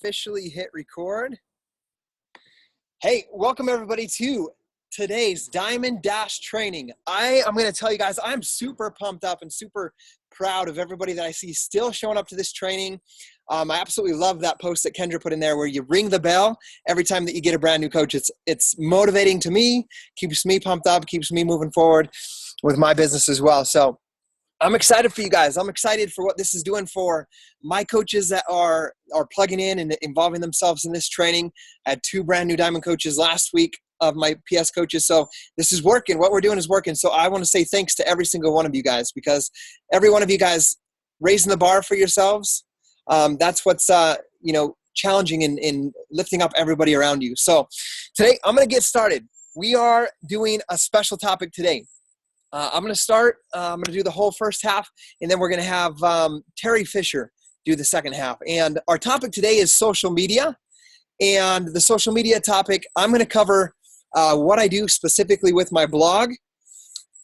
Officially hit record. Hey, welcome everybody to today's Diamond Dash training. I'm going to tell you guys, I'm super pumped up and super proud of everybody that I see still showing up to this training. I absolutely love that post that Kendra put in there where you ring the bell every time that you get a brand new coach. It's motivating to me, keeps me pumped up, keeps me moving forward with my business as well. So I'm excited for you guys. I'm excited for what this is doing for my coaches that are plugging in and involving themselves in this training. I had 2 brand new Diamond coaches last week of my PS coaches. So this is working. What we're doing is working. So I want to say thanks to every single one of you guys, because every one of you guys raising the bar for yourselves. That's what's challenging in lifting up everybody around you. So today I'm going to get started. We are doing a special topic today. I'm going to start. I'm going to do the whole first half, and then we're going to have Terry Fisher do the second half. And our topic today is social media. And the social media topic, I'm going to cover what I do specifically with my blog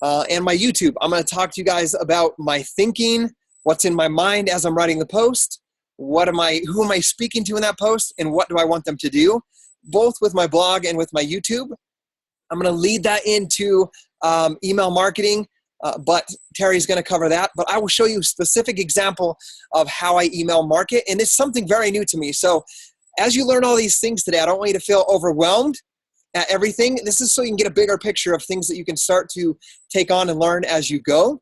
and my YouTube. I'm going to talk to you guys about my thinking, what's in my mind as I'm writing the post, who am I speaking to in that post, and what do I want them to do, both with my blog and with my YouTube. I'm going to lead that into email marketing, but Terry's going to cover that. But I will show you a specific example of how I email market, and it's something very new to me. So as you learn all these things today, I don't want you to feel overwhelmed at everything. This is so you can get a bigger picture of things that you can start to take on and learn as you go.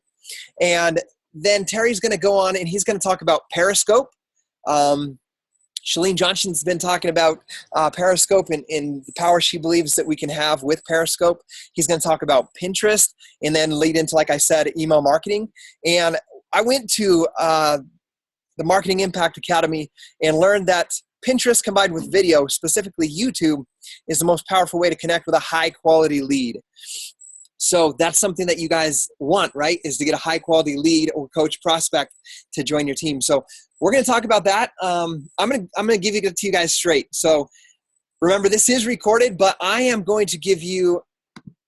And then Terry's going to go on and he's going to talk about Periscope. Shalene Johnson's been talking about Periscope and the power she believes that we can have with Periscope. He's going to talk about Pinterest and then lead into, like I said, email marketing. And I went to the Marketing Impact Academy and learned that Pinterest combined with video, specifically YouTube, is the most powerful way to connect with a high quality lead. So that's something that you guys want, right? Is to get a high quality lead or coach prospect to join your team. So we're going to talk about that. I'm going to give it to you guys straight. So remember, this is recorded, but I am going to give you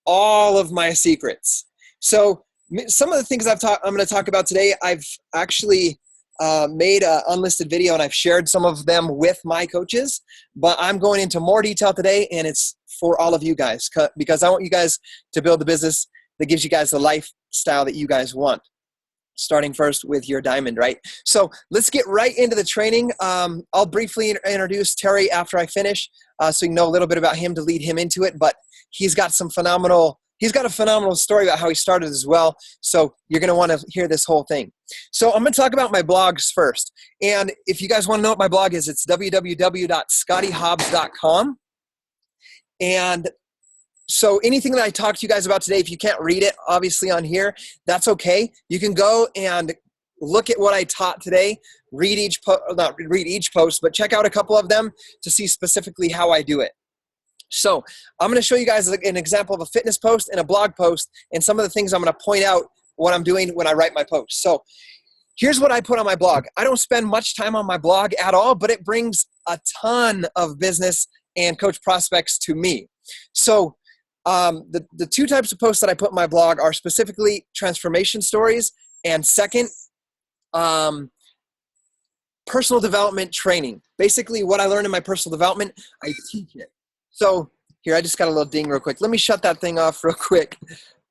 all of my secrets. So some of the things I'm going to talk about today, I've actually made an unlisted video and I've shared some of them with my coaches, but I'm going into more detail today, and it's for all of you guys because I want you guys to build the business that gives you guys the lifestyle that you guys want. Starting first with your diamond, right? So let's get right into the training. I'll briefly introduce Terry after I finish so you know a little bit about him to lead him into it, but he's got a phenomenal story about how he started as well. So you're going to want to hear this whole thing. So I'm going to talk about my blogs first. And if you guys want to know what my blog is, it's www.scottyhobbs.com. And so anything that I talk to you guys about today, if you can't read it, obviously on here, that's okay. You can go and look at what I taught today, not read each post, but check out a couple of them to see specifically how I do it. So I'm going to show you guys an example of a fitness post and a blog post and some of the things I'm going to point out what I'm doing when I write my posts. So here's what I put on my blog. I don't spend much time on my blog at all, but it brings a ton of business and coach prospects to me. So the 2 types of posts that I put in my blog are specifically transformation stories, and second, personal development training. Basically what I learned in my personal development, I teach it. So here, I just got a little ding real quick. Let me shut that thing off real quick.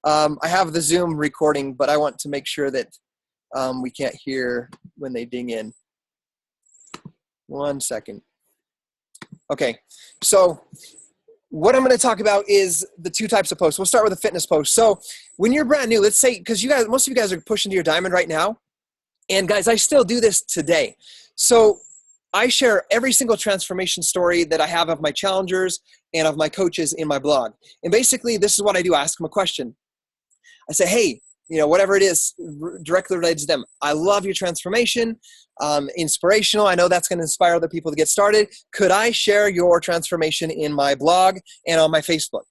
I have the Zoom recording, but I want to make sure that we can't hear when they ding in. 1 second. Okay, so what I'm going to talk about is the 2 types of posts. We'll start with a fitness post. So when you're brand new, let's say, because most of you guys are pushing to your diamond right now. And guys, I still do this today. So I share every single transformation story that I have of my challengers and of my coaches in my blog. And basically, this is what I do. I ask them a question. I say, hey, whatever it is, directly related to them. I love your transformation. Inspirational. I know that's going to inspire other people to get started. Could I share your transformation in my blog and on my Facebook?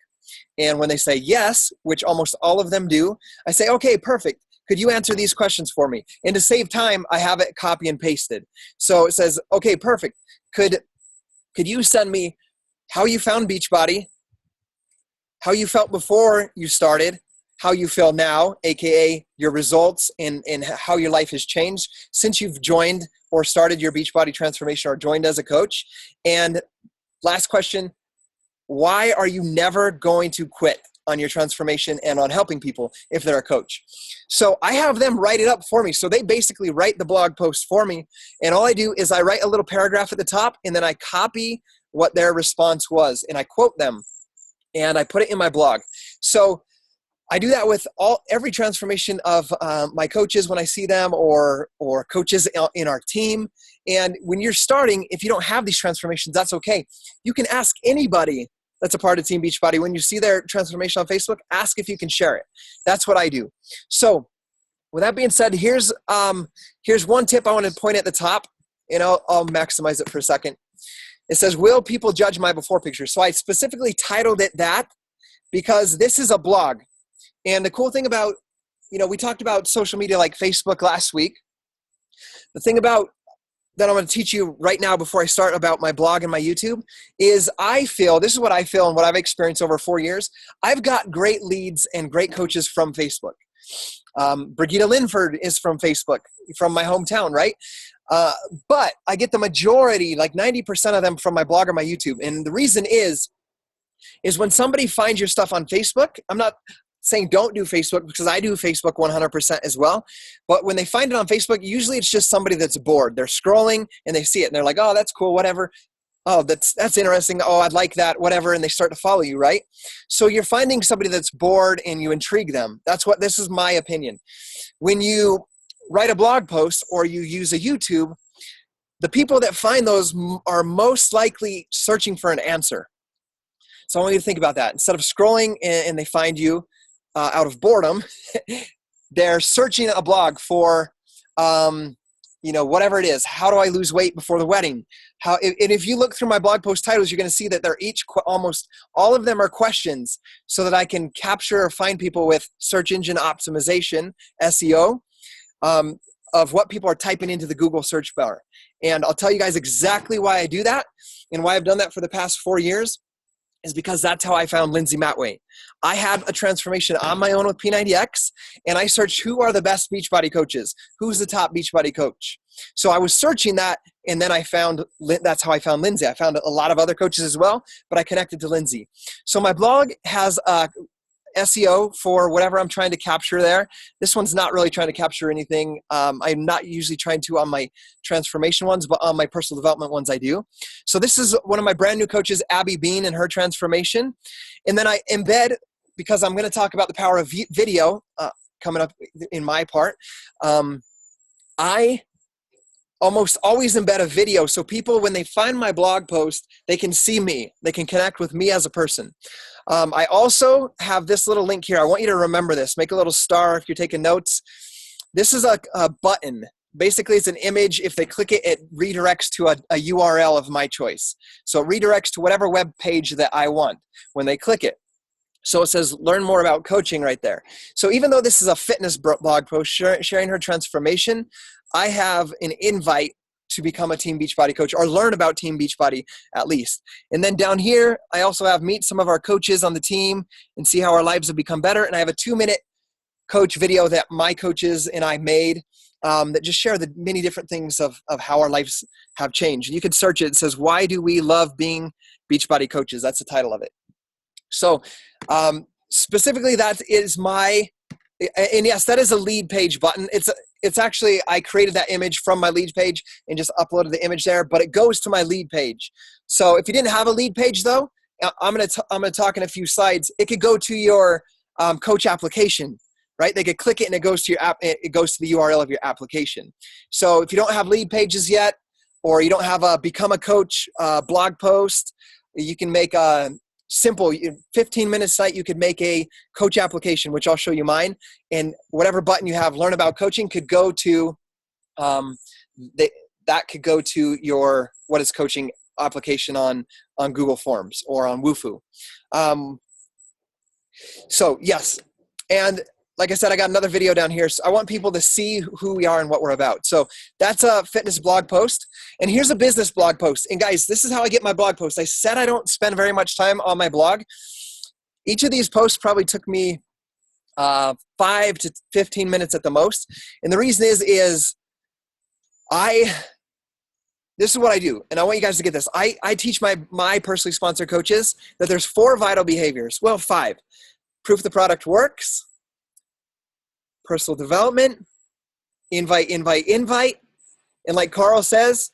And when they say yes, which almost all of them do, I say, okay, perfect. Could you answer these questions for me? And to save time, I have it copy and pasted. So it says, okay, perfect. Could you send me how you found Beachbody, how you felt before you started, how you feel now, AKA your results and how your life has changed since you've joined or started your Beachbody transformation or joined as a coach. And last question, why are you never going to quit on your transformation and on helping people if they're a coach? So I have them write it up for me. So they basically write the blog post for me. And all I do is I write a little paragraph at the top and then I copy what their response was and I quote them and I put it in my blog. So I do that with every transformation of my coaches when I see them or coaches in our team. And when you're starting, if you don't have these transformations, that's okay. You can ask anybody that's a part of Team Beachbody. When you see their transformation on Facebook, ask if you can share it. That's what I do. So with that being said, here's one tip I want to point at the top, and I'll maximize it for a second. It says, will people judge my before picture? So I specifically titled it that because this is a blog. And the cool thing about, we talked about social media like Facebook last week. The thing about that I'm going to teach you right now before I start about my blog and my YouTube is this is what I feel and what I've experienced over 4 years. I've got great leads and great coaches from Facebook. Brigitte Linford is from Facebook, from my hometown, right? But I get the majority, like 90% of them from my blog or my YouTube. And the reason is when somebody finds your stuff on Facebook, I'm not saying don't do Facebook because I do Facebook 100% as well. But when they find it on Facebook, usually it's just somebody that's bored. They're scrolling and they see it and they're like, oh, that's cool, whatever. Oh, that's interesting. Oh, I'd like that, whatever. And they start to follow you, right? So you're finding somebody that's bored and you intrigue them. This is my opinion. When you write a blog post or you use a YouTube, the people that find those are most likely searching for an answer. So I want you to think about that. Instead of scrolling and they find you out of boredom, they're searching a blog for, whatever it is. How do I lose weight before the wedding? And if you look through my blog post titles, you're going to see that they're each almost all of them are questions so that I can capture or find people with search engine optimization, SEO, of what people are typing into the Google search bar. And I'll tell you guys exactly why I do that and why I've done that for the past 4 years. Is because that's how I found Lindsay Matway. I had a transformation on my own with P90X, and I searched who are the best Beachbody coaches, who's the top Beachbody coach. So I was searching that, and then that's how I found Lindsay. I found a lot of other coaches as well, but I connected to Lindsay. So my blog has SEO for whatever I'm trying to capture there. This one's not really trying to capture anything. I'm not usually trying to on my transformation ones, but on my personal development ones I do. So this is one of my brand new coaches, Abby Bean, and her transformation. And then I embed, because I'm going to talk about the power of video coming up in my part. I almost always embed a video so people, when they find my blog post, they can see me. They can connect with me as a person. I also have this little link here. I want you to remember this. Make a little star if you're taking notes. This is a button. Basically, it's an image. If they click it, it redirects to a URL of my choice. So it redirects to whatever web page that I want when they click it. So it says, learn more about coaching right there. So even though this is a fitness blog post sharing her transformation, I have an invite to become a Team Beachbody coach or learn about Team Beachbody at least. And then down here, I also have meet some of our coaches on the team and see how our lives have become better. And I have a 2-minute coach video that my coaches and I made that just share the many different things of how our lives have changed. And you can search it. It says, why do we love being Beachbody coaches? That's the title of it. So specifically, that is and yes, that is a lead page button. It's actually, I created that image from my lead page and just uploaded the image there, but it goes to my lead page. So if you didn't have a lead page though, I'm gonna talk in a few slides. It could go to your coach application, right? They could click it and it goes to your app. It goes to the URL of your application. So if you don't have lead pages yet, or you don't have a become a coach blog post, you can make a simple 15-minute site. You could make a coach application, which I'll show you mine, and whatever button you have, learn about coaching, could go to that could go to your what is coaching application on Google Forms or on Wufoo. So yes, and like I said, I got another video down here. So I want people to see who we are and what we're about. So that's a fitness blog post. And here's a business blog post. And guys, this is how I get my blog posts. I said I don't spend very much time on my blog. Each of these posts probably took me 5 to 15 minutes at the most. And the reason is this is what I do, and I want you guys to get this. I teach my personally sponsored coaches that there's 4 vital behaviors. Well, 5. Proof the product works, personal development, invite, and like Carl says,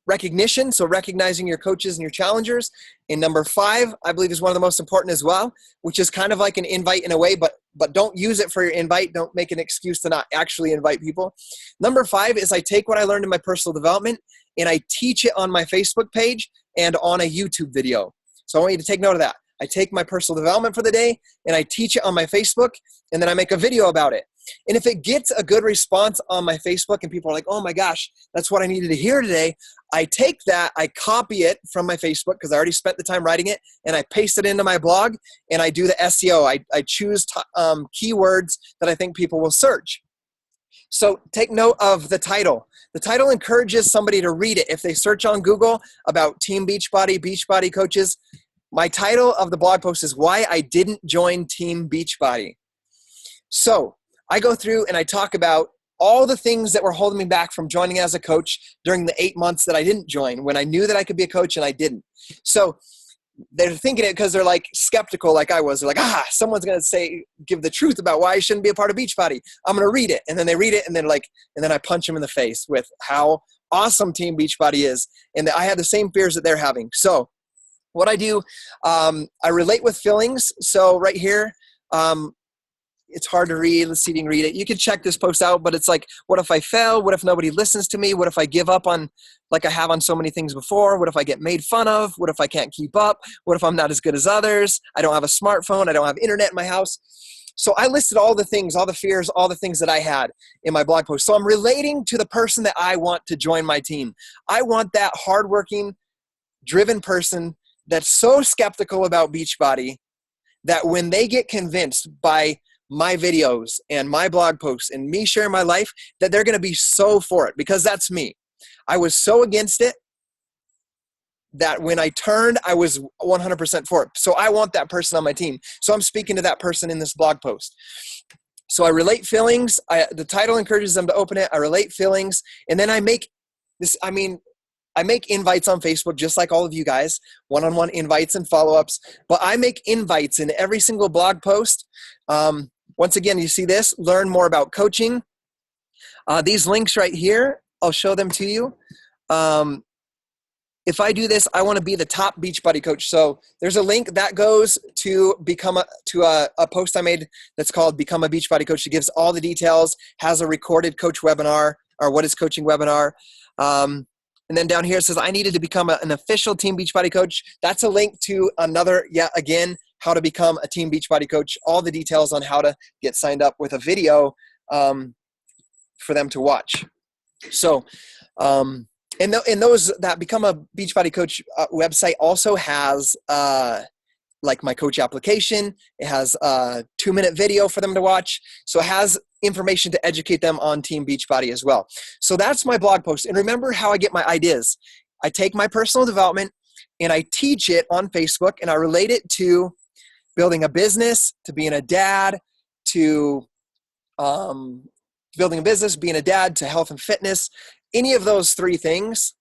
recognition, so recognizing your coaches and your challengers. And number 5, I believe, is one of the most important as well, which is kind of like an invite in a way, but don't use it for your invite. Don't make an excuse to not actually invite people. Number 5 is I take what I learned in my personal development and I teach it on my Facebook page and on a YouTube video. So I want you to take note of that. I take my personal development for the day and I teach it on my Facebook, and then I make a video about it. And if it gets a good response on my Facebook and people are like, oh my gosh, that's what I needed to hear today, I take that, I copy it from my Facebook because I already spent the time writing it, and I paste it into my blog, and I do the SEO. I choose keywords that I think people will search. So take note of the title. The title encourages somebody to read it. If they search on Google about Team Beachbody coaches, my title of the blog post is Why I Didn't Join Team Beachbody. So I go through and I talk about all the things that were holding me back from joining as a coach during the 8 months that I didn't join, when I knew that I could be a coach and I didn't. So they're thinking it because they're like skeptical like I was. They're like, someone's going to give the truth about why I shouldn't be a part of Beachbody. I'm going to read it. And then they read it, and then I punch them in the face with how awesome Team Beachbody is. And I had the same fears that they're having. So what I do, I relate with feelings. So right here, it's hard to read. Let's see if you can read it. You can check this post out, but it's like, what if I fail? What if nobody listens to me? What if I give up on, like I have on so many things before? What if I get made fun of? What if I can't keep up? What if I'm not as good as others? I don't have a smartphone. I don't have internet in my house. So I listed all the things, all the fears, all the things that I had in my blog post. So I'm relating to the person that I want to join my team. I want that hardworking, driven person that's so skeptical about Beachbody that when they get convinced by my videos and my blog posts and me sharing my life, that they're going to be so for it, because that's me. I was so against it that when I turned, I was 100% for it. So I want that person on my team. So I'm speaking to that person in this blog post. So I relate feelings. The title encourages them to open it. I relate feelings. And then I make invites on Facebook, just like all of you guys, one-on-one invites and follow-ups. But I make invites in every single blog post. Once again, you see this, learn more about coaching. These links right here, I'll show them to you. If I do this, I want to be the top Beachbody coach. So there's a link that goes to a post I made that's called Become a Beachbody Coach. It gives all the details, has a recorded coach webinar, or what is coaching webinar. And then down here it says I needed to become an official Team Beachbody coach. That's a link to another, again, how to become a Team Beachbody coach. All the details on how to get signed up with a video for them to watch. So, and those that become a Beachbody coach website also has like my coach application. It has a 2-minute video for them to watch. So it has information to educate them on Team Beachbody as well. So that's my blog post. And remember how I get my ideas. I take my personal development and I teach it on Facebook, and I relate it to building a business, to being a dad, to building a business, being a dad, to health and fitness, any of those 3 things.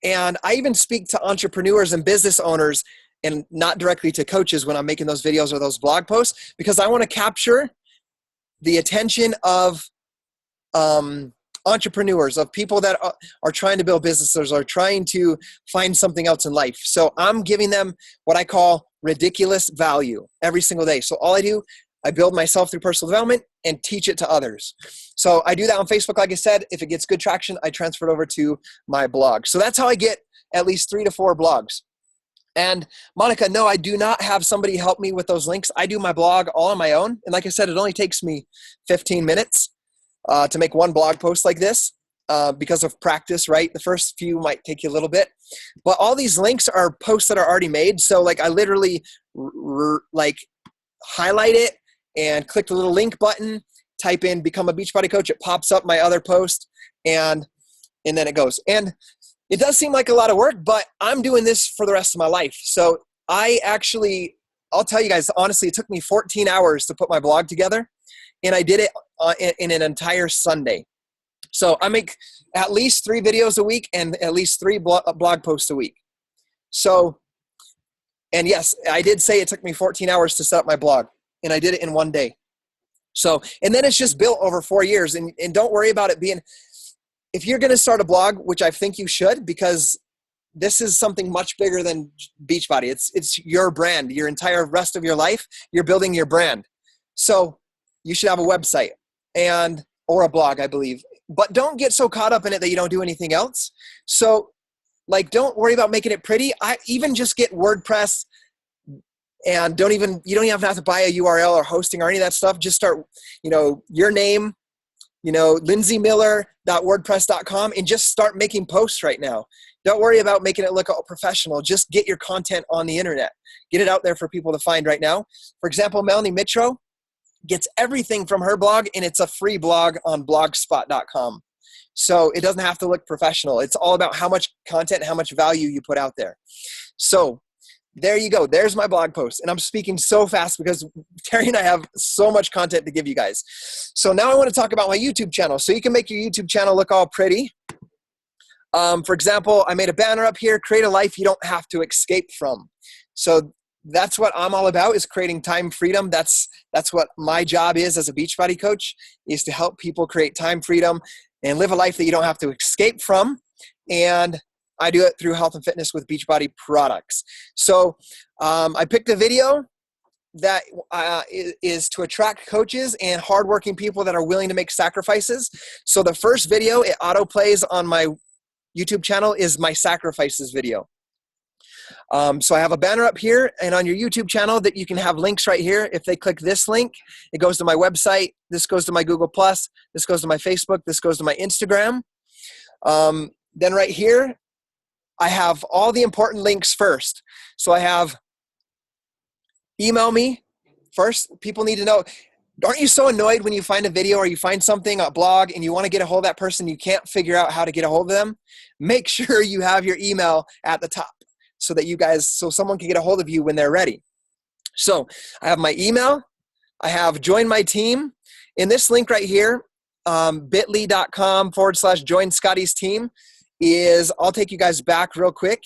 And I even speak to entrepreneurs and business owners, and not directly to coaches when I'm making those videos or those blog posts, because I want to capture the attention of entrepreneurs, of people that are trying to build businesses or trying to find something else in life. So I'm giving them what I call ridiculous value every single day. So all I do, I build myself through personal development and teach it to others. So I do that on Facebook. Like I said, if it gets good traction, I transfer it over to my blog. So that's how I get at least 3 to 4 blogs. And Monica, no, I do not have somebody help me with those links. I do my blog all on my own. And like I said, it only takes me 15 minutes to make one blog post like this because of practice, right? The first few might take you a little bit. But all these links are posts that are already made. So like I literally highlight it and click the little link button, type in Become a Beachbody Coach. It pops up my other post, and then it goes. And it does seem like a lot of work, but I'm doing this for the rest of my life. So I actually I'll tell you guys, honestly, it took me 14 hours to put my blog together, and I did it in an entire Sunday. So I make at least 3 videos a week and at least 3 blog posts a week. So, and yes, I did say it took me 14 hours to set up my blog, and I did it in one day. So, and then it's just built over 4 years, and don't worry about it being, if you're going to start a blog, which I think you should, because this is something much bigger than Beachbody. It's your brand, your entire rest of your life. You're building your brand. So you should have a website or a blog, I believe, but don't get so caught up in it that you don't do anything else. So like, don't worry about making it pretty. I even just get WordPress, and you don't even have to buy a URL or hosting or any of that stuff. Just start, your name, lindsay.miller.wordpress.com, and just start making posts right now. Don't worry about making it look all professional. Just get your content on the internet. Get it out there for people to find right now. For example, Melanie Mitro gets everything from her blog, and it's a free blog on blogspot.com. So it doesn't have to look professional. It's all about how much content, how much value you put out there. So there you go. There's my blog post. And I'm speaking so fast because Terry and I have so much content to give you guys. So now I want to talk about my YouTube channel. So you can make your YouTube channel look all pretty. For example, I made a banner up here, create a life you don't have to escape from. So that's what I'm all about, is creating time freedom. That's what my job is as a Beachbody coach, is to help people create time freedom and live a life that you don't have to escape from. And I do it through health and fitness with Beachbody products. So I picked a video that is to attract coaches and hardworking people that are willing to make sacrifices. So the first video, it auto plays on my YouTube channel, is my sacrifices video. So I have a banner up here, and on your YouTube channel that you can have links right here. If they click this link, it goes to my website. This goes to my Google+. This goes to my Facebook. This goes to my Instagram. Then right here, I have all the important links first. So I have email me first. People need to know. Aren't you so annoyed when you find a video or you find something, a blog, and you want to get a hold of that person, you can't figure out how to get a hold of them? Make sure you have your email at the top so someone can get a hold of you when they're ready. So I have my email. I have join my team. In this link right here, bit.ly.com/join Scotty's team I'll take you guys back real quick.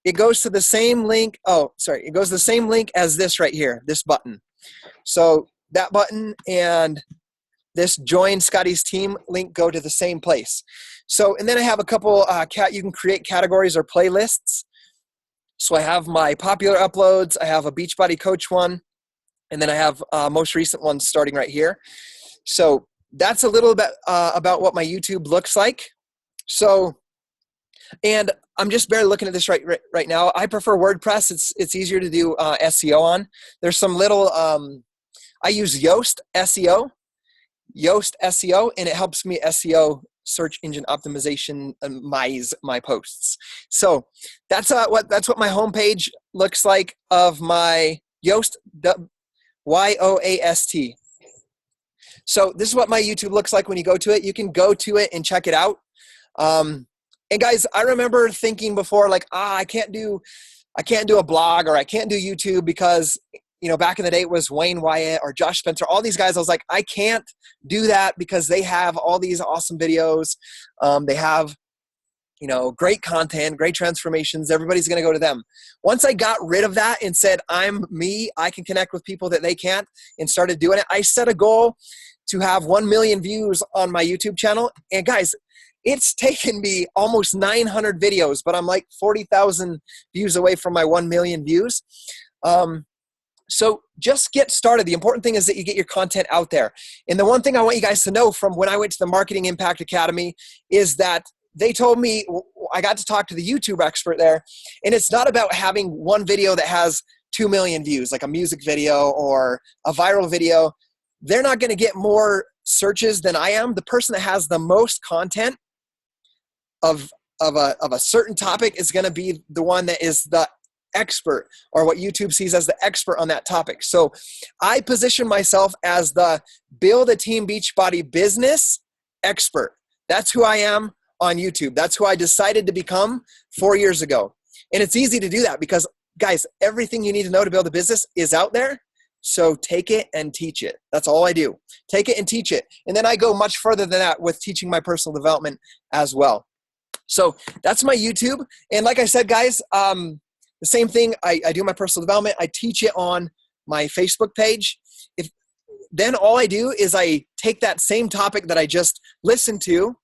It goes to the same link. It goes to the same link as this right here, this button. So that button and this join Scotty's team link go to the same place. So, and then I have a couple, you can create categories or playlists. So I have my popular uploads. I have a Beachbody coach one. And then I have most recent ones starting right here. So that's a little bit about what my YouTube looks like. So, and I'm just barely looking at this right now. I prefer WordPress. It's easier to do SEO on. There's some little, I use Yoast SEO, and it helps me SEO, search engine optimization, my posts. So that's what my homepage looks like of my Yoast, YOAST. So this is what my YouTube looks like when you go to it. You can go to it and check it out. And guys, I remember thinking before, like, I can't do a blog, or I can't do YouTube because, back in the day it was Wayne Wyatt or Josh Spencer, all these guys. I was like, I can't do that because they have all these awesome videos. They have, great content, great transformations. Everybody's going to go to them. Once I got rid of that and said, I'm me, I can connect with people that they can't, and started doing it, I set a goal to have 1 million views on my YouTube channel. And guys, it's taken me almost 900 videos, but I'm like 40,000 views away from my 1 million views. So just get started. The important thing is that you get your content out there. And the one thing I want you guys to know from when I went to the Marketing Impact Academy is that they told me, I got to talk to the YouTube expert there, and it's not about having one video that has 2 million views, like a music video or a viral video. They're not going to get more searches than I am. The person that has the most content of a certain topic is going to be the one that is the expert, or what YouTube sees as the expert on that topic. So I position myself as the build a team Beachbody business expert. That's who I am on YouTube. That's who I decided to become 4 years ago. And it's easy to do that because guys, everything you need to know to build a business is out there. So take it and teach it. That's all I do. Take it and teach it. And then I go much further than that with teaching my personal development as well. So that's my YouTube. And like I said, guys, the same thing. I do my personal development. I teach it on my Facebook page. Then all I do is I take that same topic that I just listened to,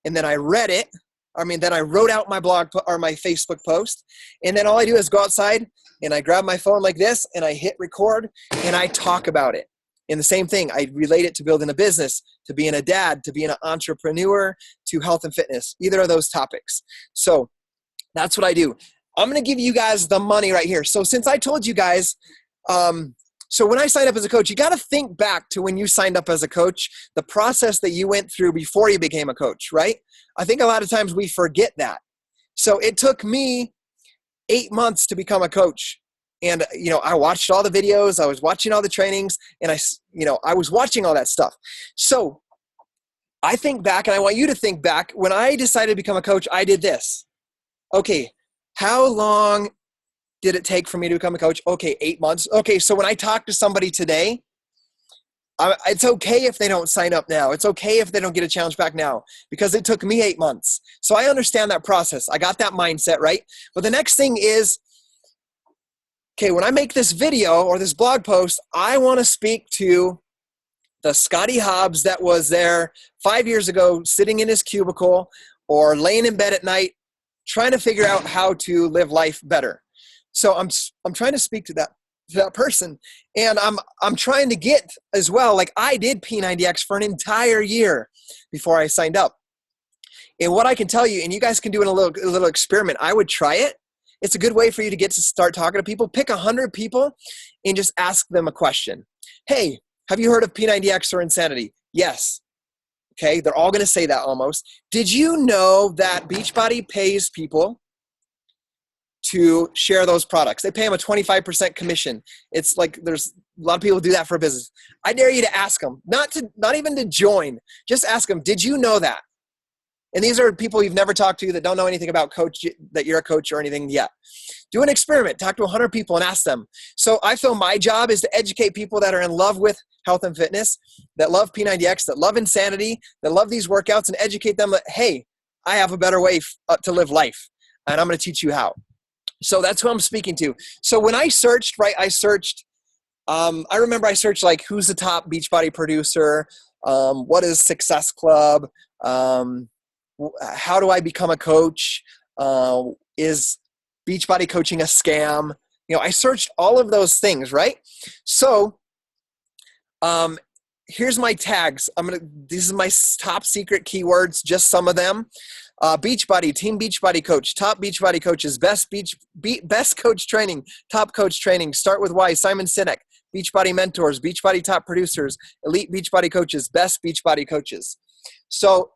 and then I read it. Then I wrote out my blog or my Facebook post. And then all I do is go outside and I grab my phone like this and I hit record and I talk about it. And the same thing, I relate it to building a business, to being a dad, to being an entrepreneur, to health and fitness, either of those topics. So that's what I do. I'm going to give you guys the money right here. So since I told you guys, so when I signed up as a coach, you got to think back to when you signed up as a coach, the process that you went through before you became a coach, right? I think a lot of times we forget that. So it took me 8 months to become a coach. And, I watched all the videos, I was watching all the trainings, and I was watching all that stuff. So I think back, and I want you to think back, when I decided to become a coach, I did this. Okay, how long did it take for me to become a coach? Okay, 8 months. Okay, so when I talk to somebody today, it's okay if they don't sign up now. It's okay if they don't get a challenge back now, because it took me 8 months. So I understand that process. I got that mindset, right? But the next thing is, okay, when I make this video or this blog post, I want to speak to the Scotty Hobbs that was there 5 years ago, sitting in his cubicle or laying in bed at night, trying to figure out how to live life better. So I'm trying to speak to that person, and I'm trying to get as well. Like, I did P90X for an entire year before I signed up. And what I can tell you, and you guys can do a little experiment. I would try it. It's a good way for you to get to start talking to people. Pick 100 people and just ask them a question. Hey, have you heard of P90X or Insanity? Yes. Okay, they're all going to say that almost. Did you know that Beachbody pays people to share those products? They pay them a 25% commission. It's like there's a lot of people do that for a business. I dare you to ask them, not even to join. Just ask them, did you know that? And these are people you've never talked to that don't know anything about that you're a coach or anything yet. Do an experiment. Talk to 100 people and ask them. So I feel my job is to educate people that are in love with health and fitness, that love P90X, that love Insanity, that love these workouts, and educate them that, hey, I have a better way to live life, and I'm going to teach you how. So that's who I'm speaking to. So when I searched, right, I remember I searched like, who's the top Beachbody producer? What is Success Club? How do I become a coach? Is Beachbody coaching a scam? I searched all of those things, right? So here's my tags. These are my top secret keywords, just some of them. Beachbody, Team Beachbody Coach, top Beachbody coaches, best coach training, top coach training, Start With Why, Simon Sinek, Beachbody mentors, Beachbody top producers, elite Beachbody coaches, best Beachbody coaches. So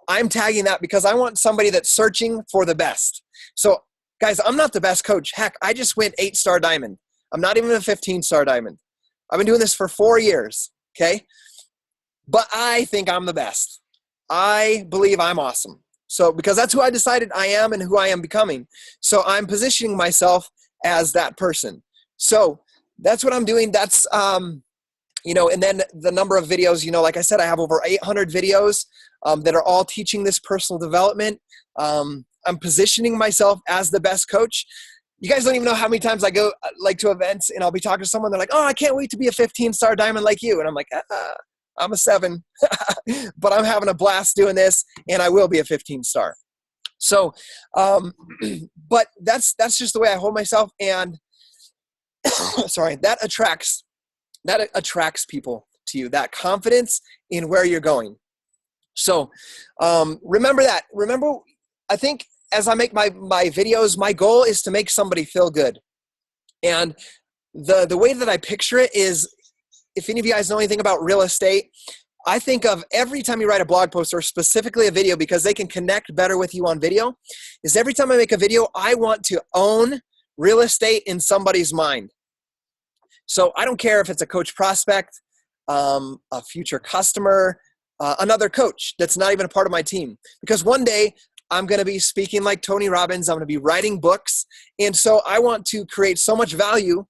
I'm tagging that because I want somebody that's searching for the best. So guys, I'm not the best coach. Heck, I just went 8-star diamond. I'm not even a 15-star diamond. I've been doing this for 4 years. Okay. But I think I'm the best. I believe I'm awesome. So, because that's who I decided I am and who I am becoming. So I'm positioning myself as that person. So that's what I'm doing. That's, and then the number of videos, like I said, I have over 800 videos that are all teaching this personal development. I'm positioning myself as the best coach. You guys don't even know how many times I go to events and I'll be talking to someone. They're like, oh, I can't wait to be a 15-star diamond like you. And I'm like, I'm a 7, but I'm having a blast doing this, and I will be a 15-star. So, but that's just the way I hold myself. And sorry, that attracts people to you, that confidence in where you're going. So, remember that. I think as I make my videos, my goal is to make somebody feel good. And the way that I picture it is, if any of you guys know anything about real estate, I think of every time you write a blog post or specifically a video, because they can connect better with you on video, is every time I make a video, I want to own real estate in somebody's mind. So I don't care if it's a coach prospect, a future customer, another coach that's not even a part of my team. Because one day I'm going to be speaking like Tony Robbins. I'm going to be writing books. And so I want to create so much value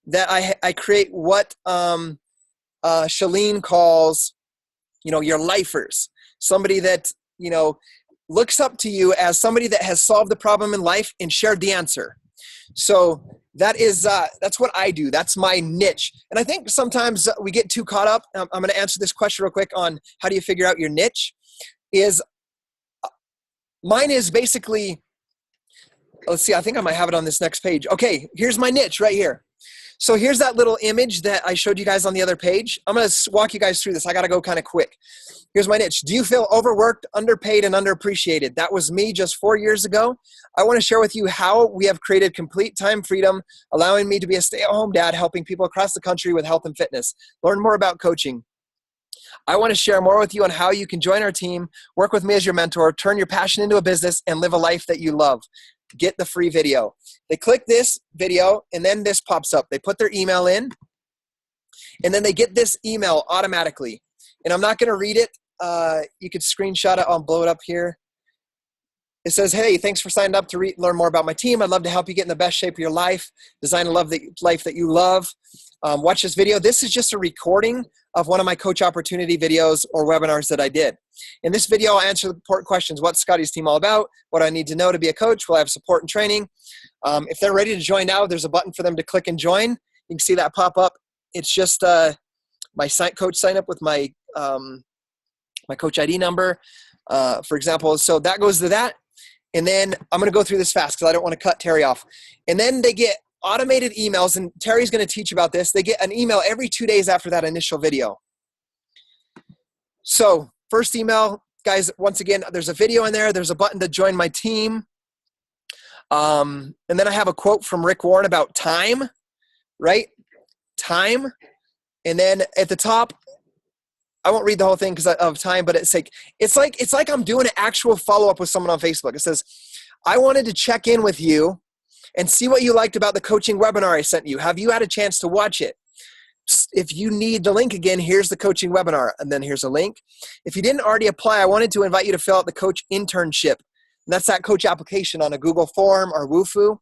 that I create what Shalene calls, your lifers. Somebody that, looks up to you as somebody that has solved the problem in life and shared the answer. So that's what I do. That's my niche. And I think sometimes we get too caught up. I'm going to answer this question real quick on how do you figure out your niche. Mine is basically, let's see, I think I might have it on this next page. Okay, here's my niche right here. So here's that little image that I showed you guys on the other page. I'm going to walk you guys through this. I got to go kind of quick. Here's my niche. Do you feel overworked, underpaid, and underappreciated? That was me just 4 years ago. I want to share with you how we have created complete time freedom, allowing me to be a stay-at-home dad, helping people across the country with health and fitness. Learn more about coaching. I want to share more with you on how you can join our team, work with me as your mentor, turn your passion into a business, and live a life that you love. Get the free video. They click this video, and then this pops up. They put their email in, and then they get this email automatically. And I'm not going to read it. You could screenshot it. I'll blow it up here. It says, hey, thanks for signing up to learn more about my team. I'd love to help you get in the best shape of your life, design a life that you love. Watch this video. This is just a recording of one of my coach opportunity videos or webinars that I did. In this video, I'll answer the important questions. What's Scotty's team all about? What I need to know to be a coach? Will I have support and training? If they're ready to join now, there's a button for them to click and join. You can see that pop up. It's just my coach sign up with my coach ID number, for example. So that goes to that. And then I'm going to go through this fast because I don't want to cut Terry off. And then they get automated emails, and Terry's going to teach about this. They get an email every 2 days after that initial video. So first email, guys, once again, there's a video in there. There's a button to join my team. And then I have a quote from Rick Warren about time, right? Time. And then at the top, I won't read the whole thing because of time, but it's like I'm doing an actual follow-up with someone on Facebook. It says, I wanted to check in with you and see what you liked about the coaching webinar I sent you. Have you had a chance to watch it? If you need the link again, here's the coaching webinar. And then here's a link. If you didn't already apply, I wanted to invite you to fill out the coach internship. And that's that coach application on a Google form or Wufoo.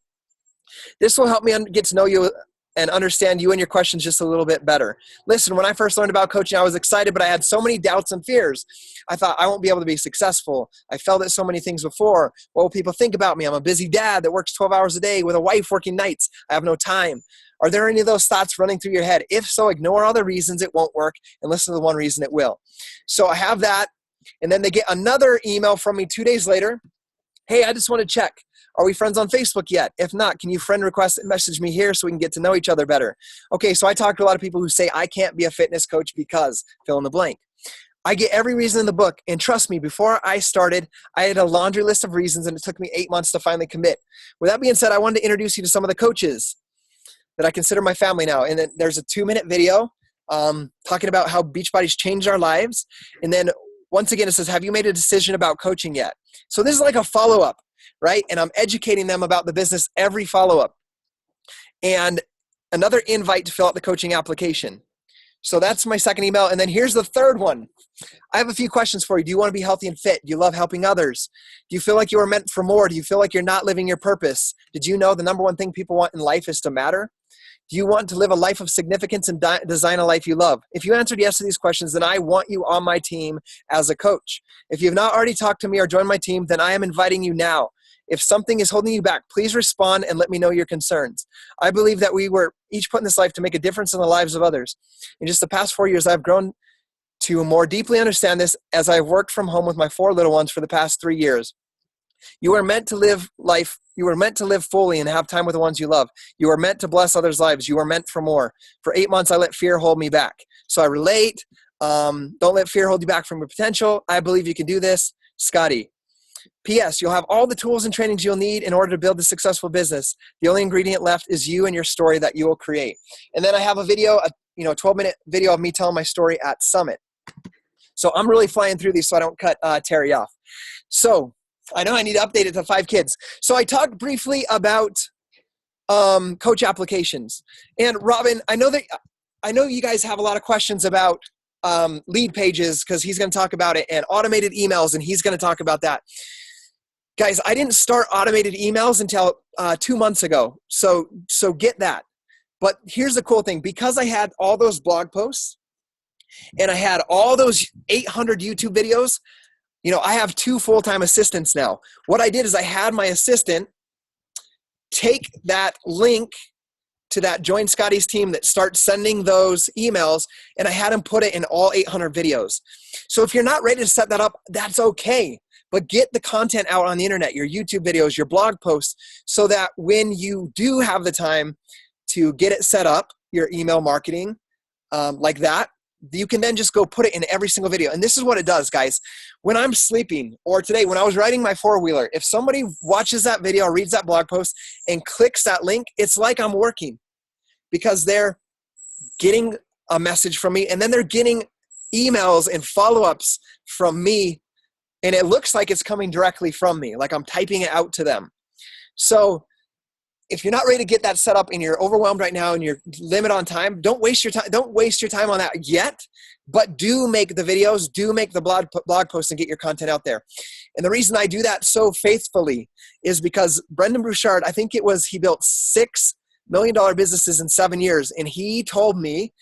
This will help me get to know you and understand you and your questions just a little bit better. Listen, when I first learned about coaching, I was excited, but I had so many doubts and fears. I thought I won't be able to be successful. I failed at so many things before. What will people think about me? I'm a busy dad that works 12 hours a day with a wife working nights. I have no time. Are there any of those thoughts running through your head? If so, ignore all the reasons it won't work and listen to the one reason it will. So I have that. And then they get another email from me 2 days later. Hey, I just want to check. Are we friends on Facebook yet? If not, can you friend request and message me here so we can get to know each other better? Okay, so I talk to a lot of people who say, I can't be a fitness coach because fill in the blank. I get every reason in the book. And trust me, before I started, I had a laundry list of reasons, and it took me 8 months to finally commit. With that being said, I wanted to introduce you to some of the coaches that I consider my family now. And then there's a 2-minute video talking about how Beachbody's changed our lives. And then once again, it says, have you made a decision about coaching yet? So this is like a follow-up, right? And I'm educating them about the business every follow-up. And another invite to fill out the coaching application. So that's my second email. And then here's the third one. I have a few questions for you. Do you want to be healthy and fit? Do you love helping others? Do you feel like you are meant for more? Do you feel like you're not living your purpose? Did you know the number one thing people want in life is to matter? Do you want to live a life of significance and design a life you love? If you answered yes to these questions, then I want you on my team as a coach. If you have not already talked to me or joined my team, then I am inviting you now. If something is holding you back, please respond and let me know your concerns. I believe that we were each put in this life to make a difference in the lives of others. In just the past 4 years, I've grown to more deeply understand this as I've worked from home with my 4 little ones for the past 3 years. You are meant to live life. You are meant to live fully and have time with the ones you love. You are meant to bless others' lives. You are meant for more. For 8 months, I let fear hold me back. So I relate. Don't let fear hold you back from your potential. I believe you can do this. Scotty. P.S. You'll have all the tools and trainings you'll need in order to build a successful business. The only ingredient left is you and your story that you will create. And then I have a video, a 12-minute video of me telling my story at Summit. So I'm really flying through these so I don't cut Terry off. So I know I need to update it to 5 kids. So I talked briefly about coach applications. And Robin, I know you guys have a lot of questions about lead pages because he's going to talk about it, and automated emails, and he's going to talk about that. Guys, I didn't start automated emails until 2 months ago. So get that. But here's the cool thing. Because I had all those blog posts and I had all those 800 YouTube videos, I have 2 full-time assistants now. What I did is I had my assistant take that link to that Join Scotty's team that starts sending those emails, and I had him put it in all 800 videos. So if you're not ready to set that up, that's okay. But get the content out on the internet, your YouTube videos, your blog posts, so that when you do have the time to get it set up, your email marketing, like that, you can then just go put it in every single video. And this is what it does, guys. When I'm sleeping, or today when I was riding my 4-wheeler, if somebody watches that video, reads that blog post, and clicks that link, it's like I'm working, because they're getting a message from me, and then they're getting emails and follow-ups from me, and it looks like it's coming directly from me, like I'm typing it out to them. So if you're not ready to get that set up and you're overwhelmed right now and you're limited on time, don't waste your time. Don't waste your time on that yet, but do make the videos, do make the blog posts, and get your content out there. And the reason I do that so faithfully is because Brendan Bouchard, I think he built $6 million businesses in 7 years. And he told me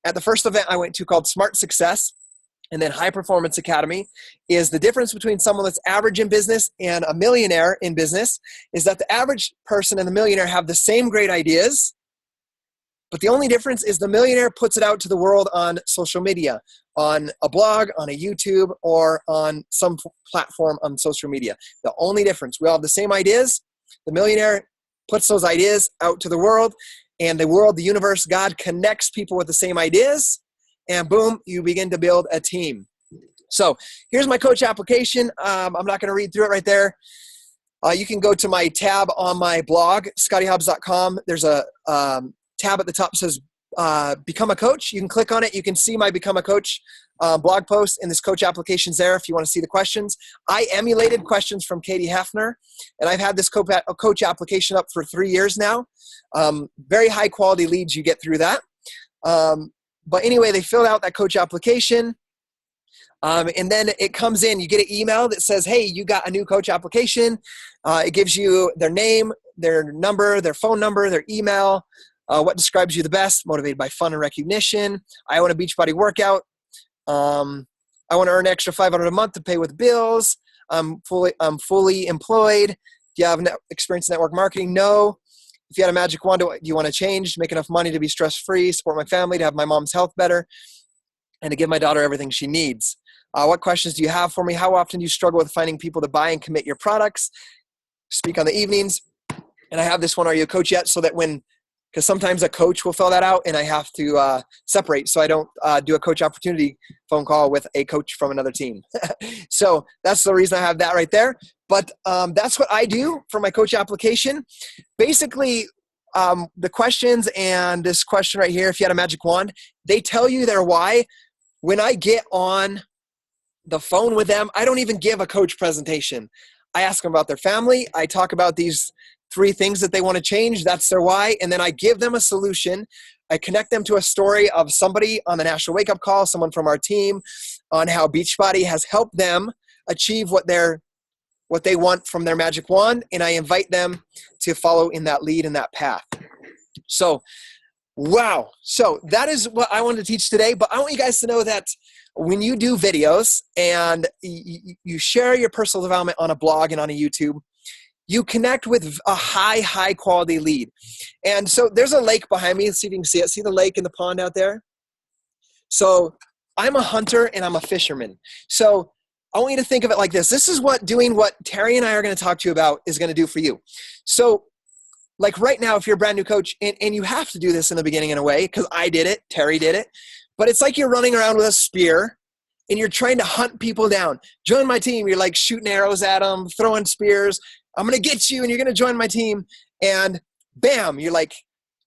at the first event I went to called Smart Success, and then High Performance Academy, is the difference between someone that's average in business and a millionaire in business is that the average person and the millionaire have the same great ideas, but the only difference is the millionaire puts it out to the world on social media, on a blog, on a YouTube, or on some platform on social media. The only difference, we all have the same ideas. The millionaire puts those ideas out to the world, and the world, the universe, God connects people with the same ideas, and boom, you begin to build a team. So here's my coach application. I'm not going to read through it right there. You can go to my tab on my blog, scottyhobbs.com. There's a tab at the top that says Become a Coach. You can click on it. You can see my Become a Coach blog post, and this coach application's there if you want to see the questions. I emulated questions from Katie Hefner, and I've had this coach application up for 3 years now. Very high quality leads you get through that. But anyway, they filled out that coach application. And then it comes in, you get an email that says, hey, you got a new coach application. It gives you their name, their number, their phone number, their email, what describes you the best, motivated by fun and recognition. I want a Beachbody workout. I want to earn extra $500 a month to pay with bills. I'm fully employed. Do you have experience in network marketing? No. If you had a magic wand, do you want to change, make enough money to be stress-free, support my family, to have my mom's health better, and to give my daughter everything she needs? What questions do you have for me? How often do you struggle with finding people to buy and commit your products? Speak on the evenings. And I have this one, are you a coach yet? So that because sometimes a coach will fill that out and I have to separate. So I don't do a coach opportunity phone call with a coach from another team. So that's the reason I have that right there. But that's what I do for my coach application. Basically, the questions and this question right here, if you had a magic wand, they tell you their why. When I get on the phone with them, I don't even give a coach presentation. I ask them about their family. I talk about these 3 things that they want to change. That's their why. And then I give them a solution. I connect them to a story of somebody on the National Wake Up Call, someone from our team, on how Beachbody has helped them achieve what they want from their magic wand. And I invite them to follow in that lead and that path. So, wow. So that is what I wanted to teach today. But I want you guys to know that when you do videos and you share your personal development on a blog and on a YouTube, you connect with a high quality lead. And so there's a lake behind me. Let's see if you can see it. See the lake and the pond out there? So I'm a hunter and I'm a fisherman. So I want you to think of it like this. This is what doing what Terry and I are going to talk to you about is going to do for you. So like right now, if you're a brand new coach, and you have to do this in the beginning in a way, because I did it, Terry did it, but it's like you're running around with a spear and you're trying to hunt people down. Join my team. You're like shooting arrows at them, throwing spears. I'm going to get you and you're going to join my team. And bam, you're like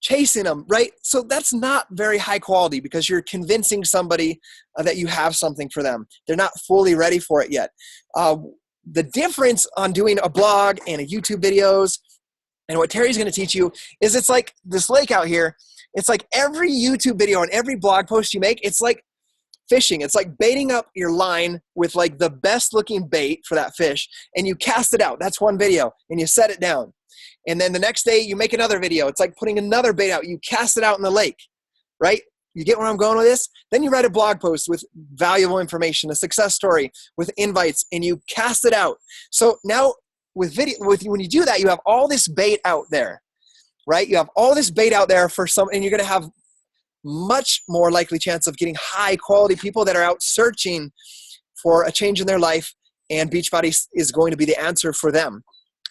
chasing them, right? So that's not very high quality because you're convincing somebody that you have something for them. They're not fully ready for it yet. The difference on doing a blog and a YouTube videos and what Terry's going to teach you is it's like this lake out here. It's like every YouTube video and every blog post you make, it's like fishing. It's like baiting up your line with like the best looking bait for that fish, and you cast it out. That's one video, and you set it down. And then the next day you make another video. It's like putting another bait out. You cast it out in the lake, right? You get where I'm going with this? Then you write a blog post with valuable information, a success story with invites, and you cast it out. So now with video, when you do that, you have all this bait out there, right? You have all this bait out there for some, and you're going to have much more likely chance of getting high quality people that are out searching for a change in their life, and Beachbody is going to be the answer for them.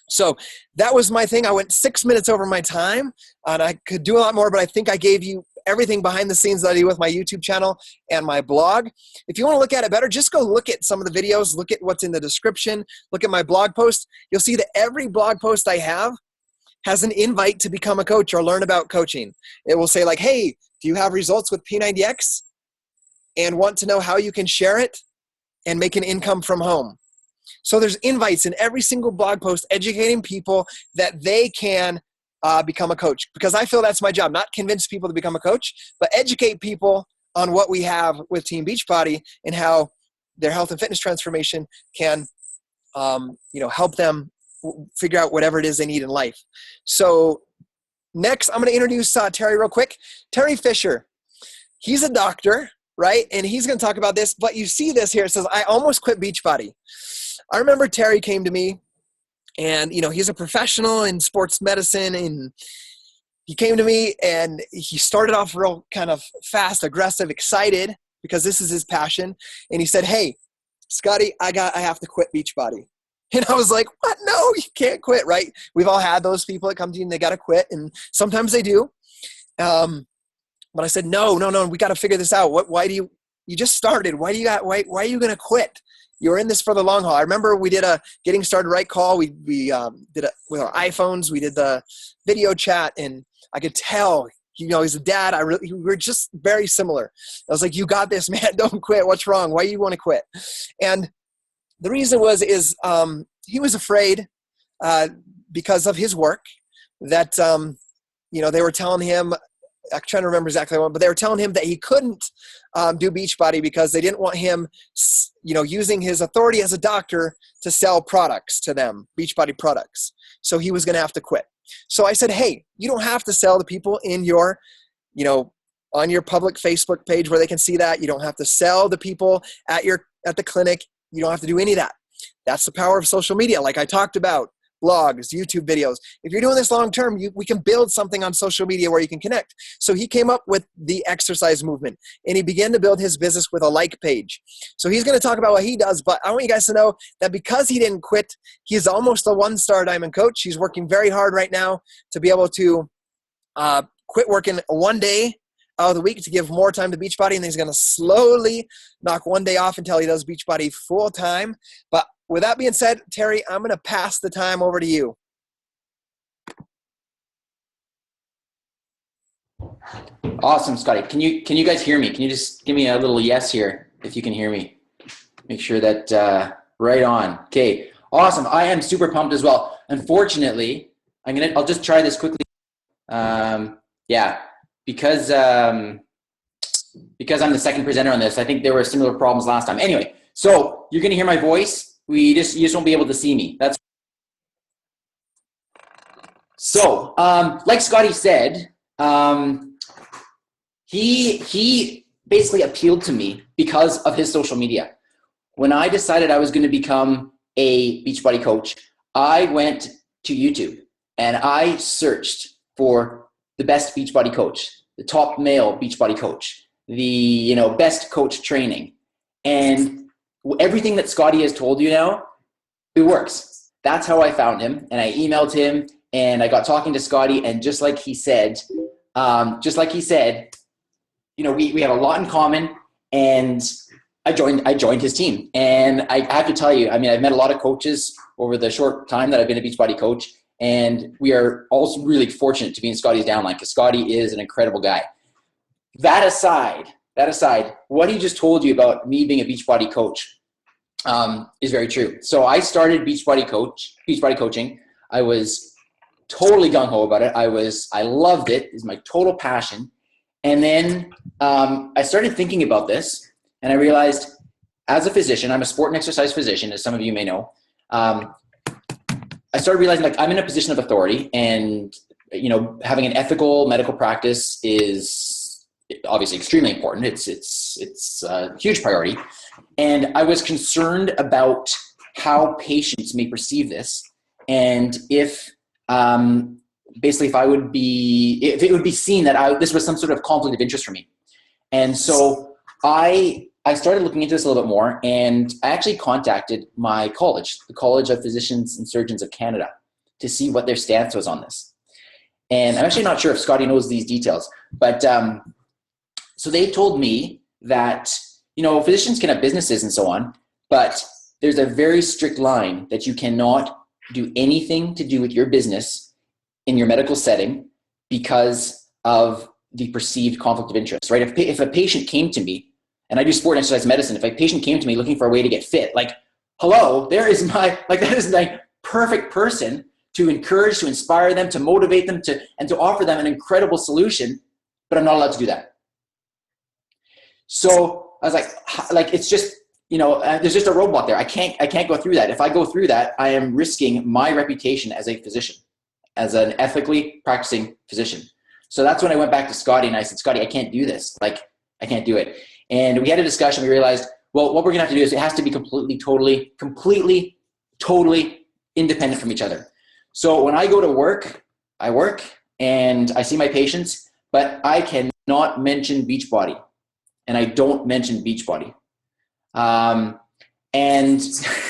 So that was my thing. I went 6 minutes over my time, and I could do a lot more, but I think I gave you everything behind the scenes that I do with my YouTube channel and my blog. If you want to look at it better, just go look at some of the videos, look at what's in the description, look at my blog post. You'll see that every blog post I have has an invite to become a coach or learn about coaching. It will say like, hey, do you have results with P90X and want to know how you can share it and make an income from home? So there's invites in every single blog post educating people that they can become a coach, because I feel that's my job, not convince people to become a coach, but educate people on what we have with Team Beachbody and how their health and fitness transformation can help them figure out whatever it is they need in life. So next, I'm going to introduce Terry real quick. Terry Fisher, he's a doctor, right? And he's going to talk about this, but you see this here. It says, I almost quit Beachbody. I remember Terry came to me, and, he's a professional in sports medicine, and he came to me and he started off real kind of fast, aggressive, excited, because this is his passion. And he said, hey, Scotty, I have to quit Beachbody. And I was like, what? No, you can't quit, right? We've all had those people that come to you and they got to quit. And sometimes they do. But I said, no, we got to figure this out. Why do you just started. Why are you going to quit? You're in this for the long haul. I remember we did a getting started right call. We did it with our iPhones. We did the video chat, and I could tell, he's a dad. We were just very similar. I was like, you got this, man. Don't quit. What's wrong? Why do you want to quit? And the reason he was afraid because of his work that, they were telling him, I'm trying to remember exactly what, but they were telling him that he couldn't do Beachbody because they didn't want him, using his authority as a doctor to sell products to them, Beachbody products. So he was going to have to quit. So I said, hey, you don't have to sell to people in your, on your public Facebook page where they can see that. You don't have to sell to people at the clinic. You don't have to do any of that. That's the power of social media. Like I talked about, blogs, YouTube videos. If you're doing this long-term, we can build something on social media where you can connect. So he came up with the exercise movement, and he began to build his business with a like page. So he's going to talk about what he does, but I want you guys to know that because he didn't quit, he's almost a 1-star diamond coach. He's working very hard right now to be able to quit working one day out of the week to give more time to Beachbody, and he's going to slowly knock one day off until he does Beachbody full time. But with that being said, Terry, I'm going to pass the time over to you. Awesome, Scotty. Can you guys hear me? Can you just give me a little yes here if you can hear me? Make sure that right on. Okay, awesome. I am super pumped as well. Unfortunately, I'll just try this quickly. Because I'm the second presenter on this, I think there were similar problems last time. Anyway, so you're going to hear my voice. You just won't be able to see me. That's so. Like Scotty said, he basically appealed to me because of his social media. When I decided I was going to become a Beachbody coach, I went to YouTube and I searched for the best Beachbody coach, the top male Beachbody coach, the best coach training, and everything that Scotty has told you now, it works. That's how I found him, and I emailed him, and I got talking to Scotty, and just like he said, we have a lot in common, and I joined his team. And I have to tell you, I've met a lot of coaches over the short time that I've been a Beachbody coach, and we are also really fortunate to be in Scotty's downline because Scotty is an incredible guy. That aside, what he just told you about me being a Beachbody coach is very true. So I started Beachbody coaching. I was totally gung-ho about it. I loved it. It's my total passion. And then I started thinking about this, And I realized, as a physician, I'm a sport and exercise physician, as some of you may know. I started realizing, like, I'm in a position of authority, and having an ethical medical practice is obviously extremely important. It's a huge priority, and I was concerned about how patients may perceive this, and if basically if it would be seen that this was some sort of conflict of interest for me. And so I started looking into this a little bit more, and I actually contacted my college, the College of Physicians and Surgeons of Canada, to see what their stance was on this. And I'm actually not sure if Scotty knows these details, but so they told me that, physicians can have businesses and so on, but there's a very strict line that you cannot do anything to do with your business in your medical setting because of the perceived conflict of interest, right? If a patient came to me, and I do sport and exercise medicine, if a patient came to me looking for a way to get fit, like, hello, that is my perfect person to encourage, to inspire them, to motivate them, and to offer them an incredible solution, but I'm not allowed to do that. So I was like, it's just, there's just a roadblock there. I can't go through that. If I go through that, I am risking my reputation as a physician, as an ethically practicing physician. So that's when I went back to Scotty and I said, Scotty, I can't do this. Like, I can't do it. And we had a discussion. We realized, well, what we're gonna have to do is it has to be completely, totally independent from each other. So when I go to work, I work and I see my patients, but I cannot mention Beachbody, and I don't mention Beachbody. And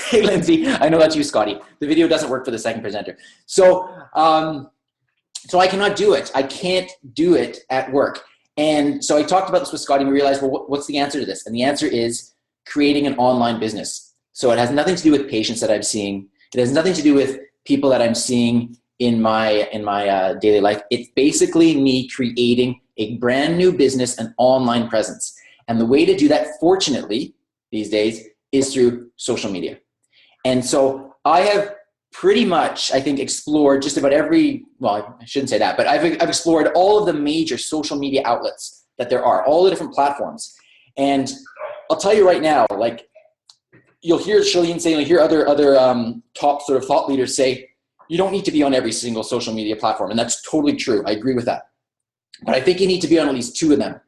hey, Lindsay, I know that's you, Scotty. The video doesn't work for the second presenter. So I cannot do it. I can't do it at work. And so I talked about this with Scotty, and we realized, well, what's the answer to this? And the answer is creating an online business. So it has nothing to do with patients that I'm seeing. It has nothing to do with people that I'm seeing in my daily life. It's basically me creating a brand new business, an online presence. And the way to do that, fortunately, these days, is through social media. And so I have pretty much, I think, explored just about well, I shouldn't say that, but I've explored all of the major social media outlets that there are, all the different platforms. And I'll tell you right now, like, you'll hear Shalene say, you'll hear other top sort of thought leaders say, you don't need to be on every single social media platform. And that's totally true. I agree with that. But I think you need to be on at least 2 of them.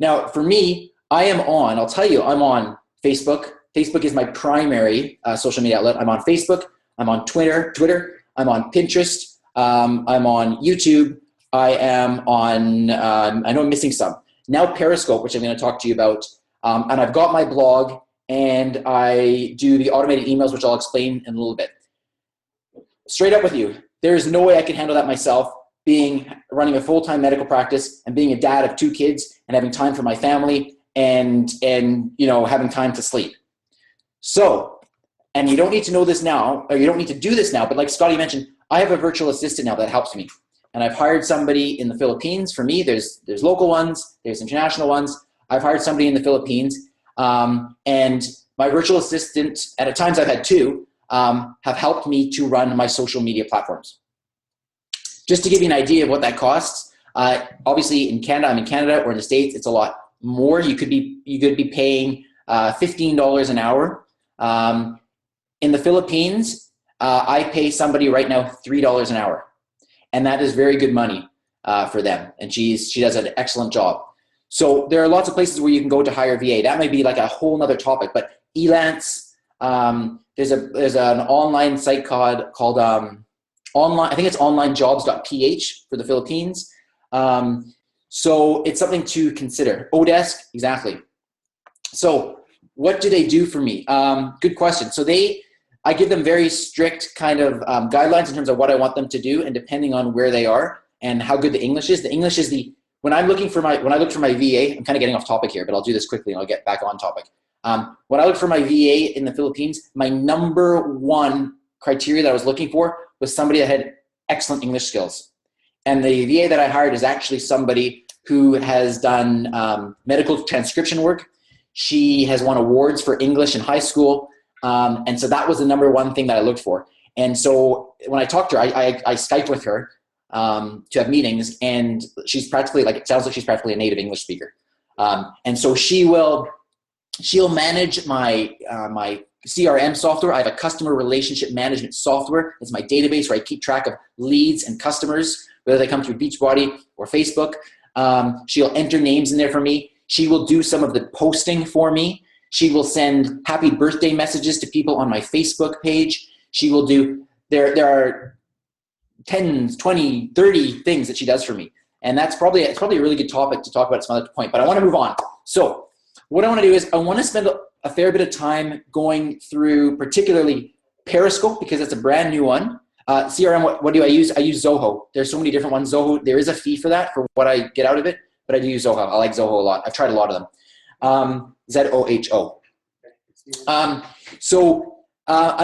Now, for me, I'll tell you, I'm on Facebook. Facebook is my primary social media outlet. I'm on Facebook. I'm on Twitter. I'm on Pinterest. I'm on YouTube. I am on, I know I'm missing some. Now Periscope, which I'm going to talk to you about. And I've got my blog, and I do the automated emails, which I'll explain in a little bit. Straight up with you, there is no way I can handle that myself, running a full-time medical practice and being a dad of 2 kids and having time for my family and having time to sleep. So, and you don't need to know this now, or you don't need to do this now, but like Scotty mentioned, I have a virtual assistant now that helps me. And I've hired somebody in the Philippines. For me, there's local ones, there's international ones. I've hired somebody in the Philippines, and my virtual assistant, at times I've had 2, have helped me to run my social media platforms. Just to give you an idea of what that costs, obviously in Canada, I'm in Canada, or in the States, it's a lot more. You could be paying $15 an hour. In the Philippines, I pay somebody right now $3 an hour, and that is very good money for them. And she does an excellent job. So there are lots of places where you can go to hire VA. That might be like a whole nother topic, but Elance, there's an online site called online. I think it's onlinejobs.ph for the Philippines. So it's something to consider. Odesk, exactly. So what do they do for me? Good question. So I give them very strict kind of guidelines in terms of what I want them to do, and depending on where they are and how good the English is. The English is when I look for my VA, I'm kind of getting off topic here, but I'll do this quickly and I'll get back on topic. When I look for my VA in the Philippines, my number 1 criteria that I was looking for was somebody that had excellent English skills. And the VA that I hired is actually somebody who has done medical transcription work. She has won awards for English in high school. And so that was the number 1 thing that I looked for. And so when I talked to her, I Skyped with her to have meetings, and she's practically, it sounds like she's practically a native English speaker. And so she will She'll manage my my CRM software. I have a customer relationship management software. It's my database where I keep track of leads and customers, whether they come through Beachbody or Facebook. She'll enter names in there for me. She will do some of the posting for me. She will send happy birthday messages to people on my Facebook page. She will do, there are 10, 20, 30 things that she does for me. And it's probably a really good topic to talk about at some other point, but I want to move on. So what I want to do is I want to spend a fair bit of time going through particularly Periscope, because it's a brand new one. CRM, what do I use? I use Zoho. There's so many different ones. Zoho, there is a fee for that, for what I get out of it, but I do use Zoho. I like Zoho a lot. I've tried a lot of them. Z-O-H-O. I'm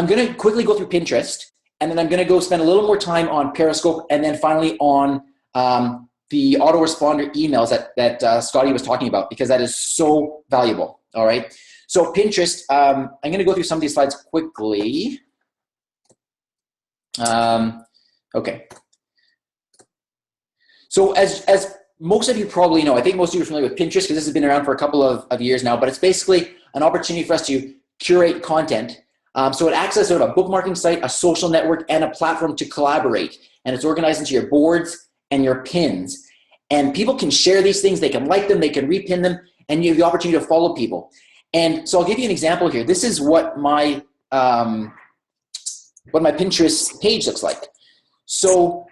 going to quickly go through Pinterest, and then I'm going to go spend a little more time on Periscope, and then finally on the autoresponder emails that Scotty was talking about, because that is so valuable. All right. So Pinterest, I'm going to go through some of these slides quickly. Okay. So as most of you probably know, I think most of you are familiar with Pinterest, because this has been around for a couple of years now, but it's basically an opportunity for us to curate content. So it acts as sort of a bookmarking site, a social network, and a platform to collaborate. And it's organized into your boards and your pins. And people can share these things, they can like them, they can repin them, and you have the opportunity to follow people. And so I'll give you an example here. This is what my Pinterest page looks like. So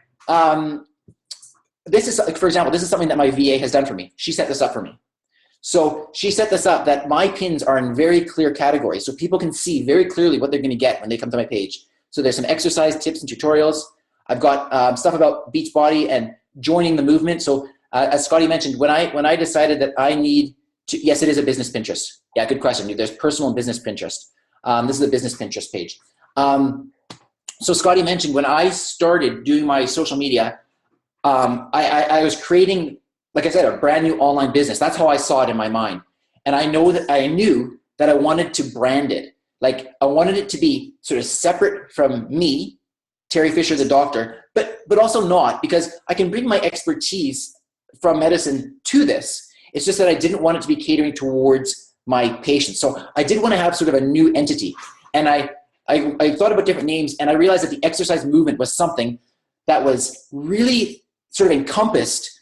this is, for example, this is something that my VA has done for me. She set this up for me. So she set this up that my pins are in very clear categories, so people can see very clearly what they're going to get when they come to my page. So there's some exercise tips and tutorials. I've got stuff about Beachbody and joining the movement. So as Scotty mentioned, when I decided that I need to, yes, it is a business Pinterest. Yeah, good question. There's personal and business Pinterest. This is a business Pinterest page. So Scotty mentioned when I started doing my social media, I was creating, like I said, a brand new online business. That's how I saw it in my mind. And I knew that I wanted to brand it. Like I wanted it to be sort of separate from me, Terry Fisher, the doctor, but also not, because I can bring my expertise from medicine to this. It's just that I didn't want it to be catering towards my patients. So I did want to have sort of a new entity. And I thought about different names, and I realized that the exercise movement was something that was really sort of encompassed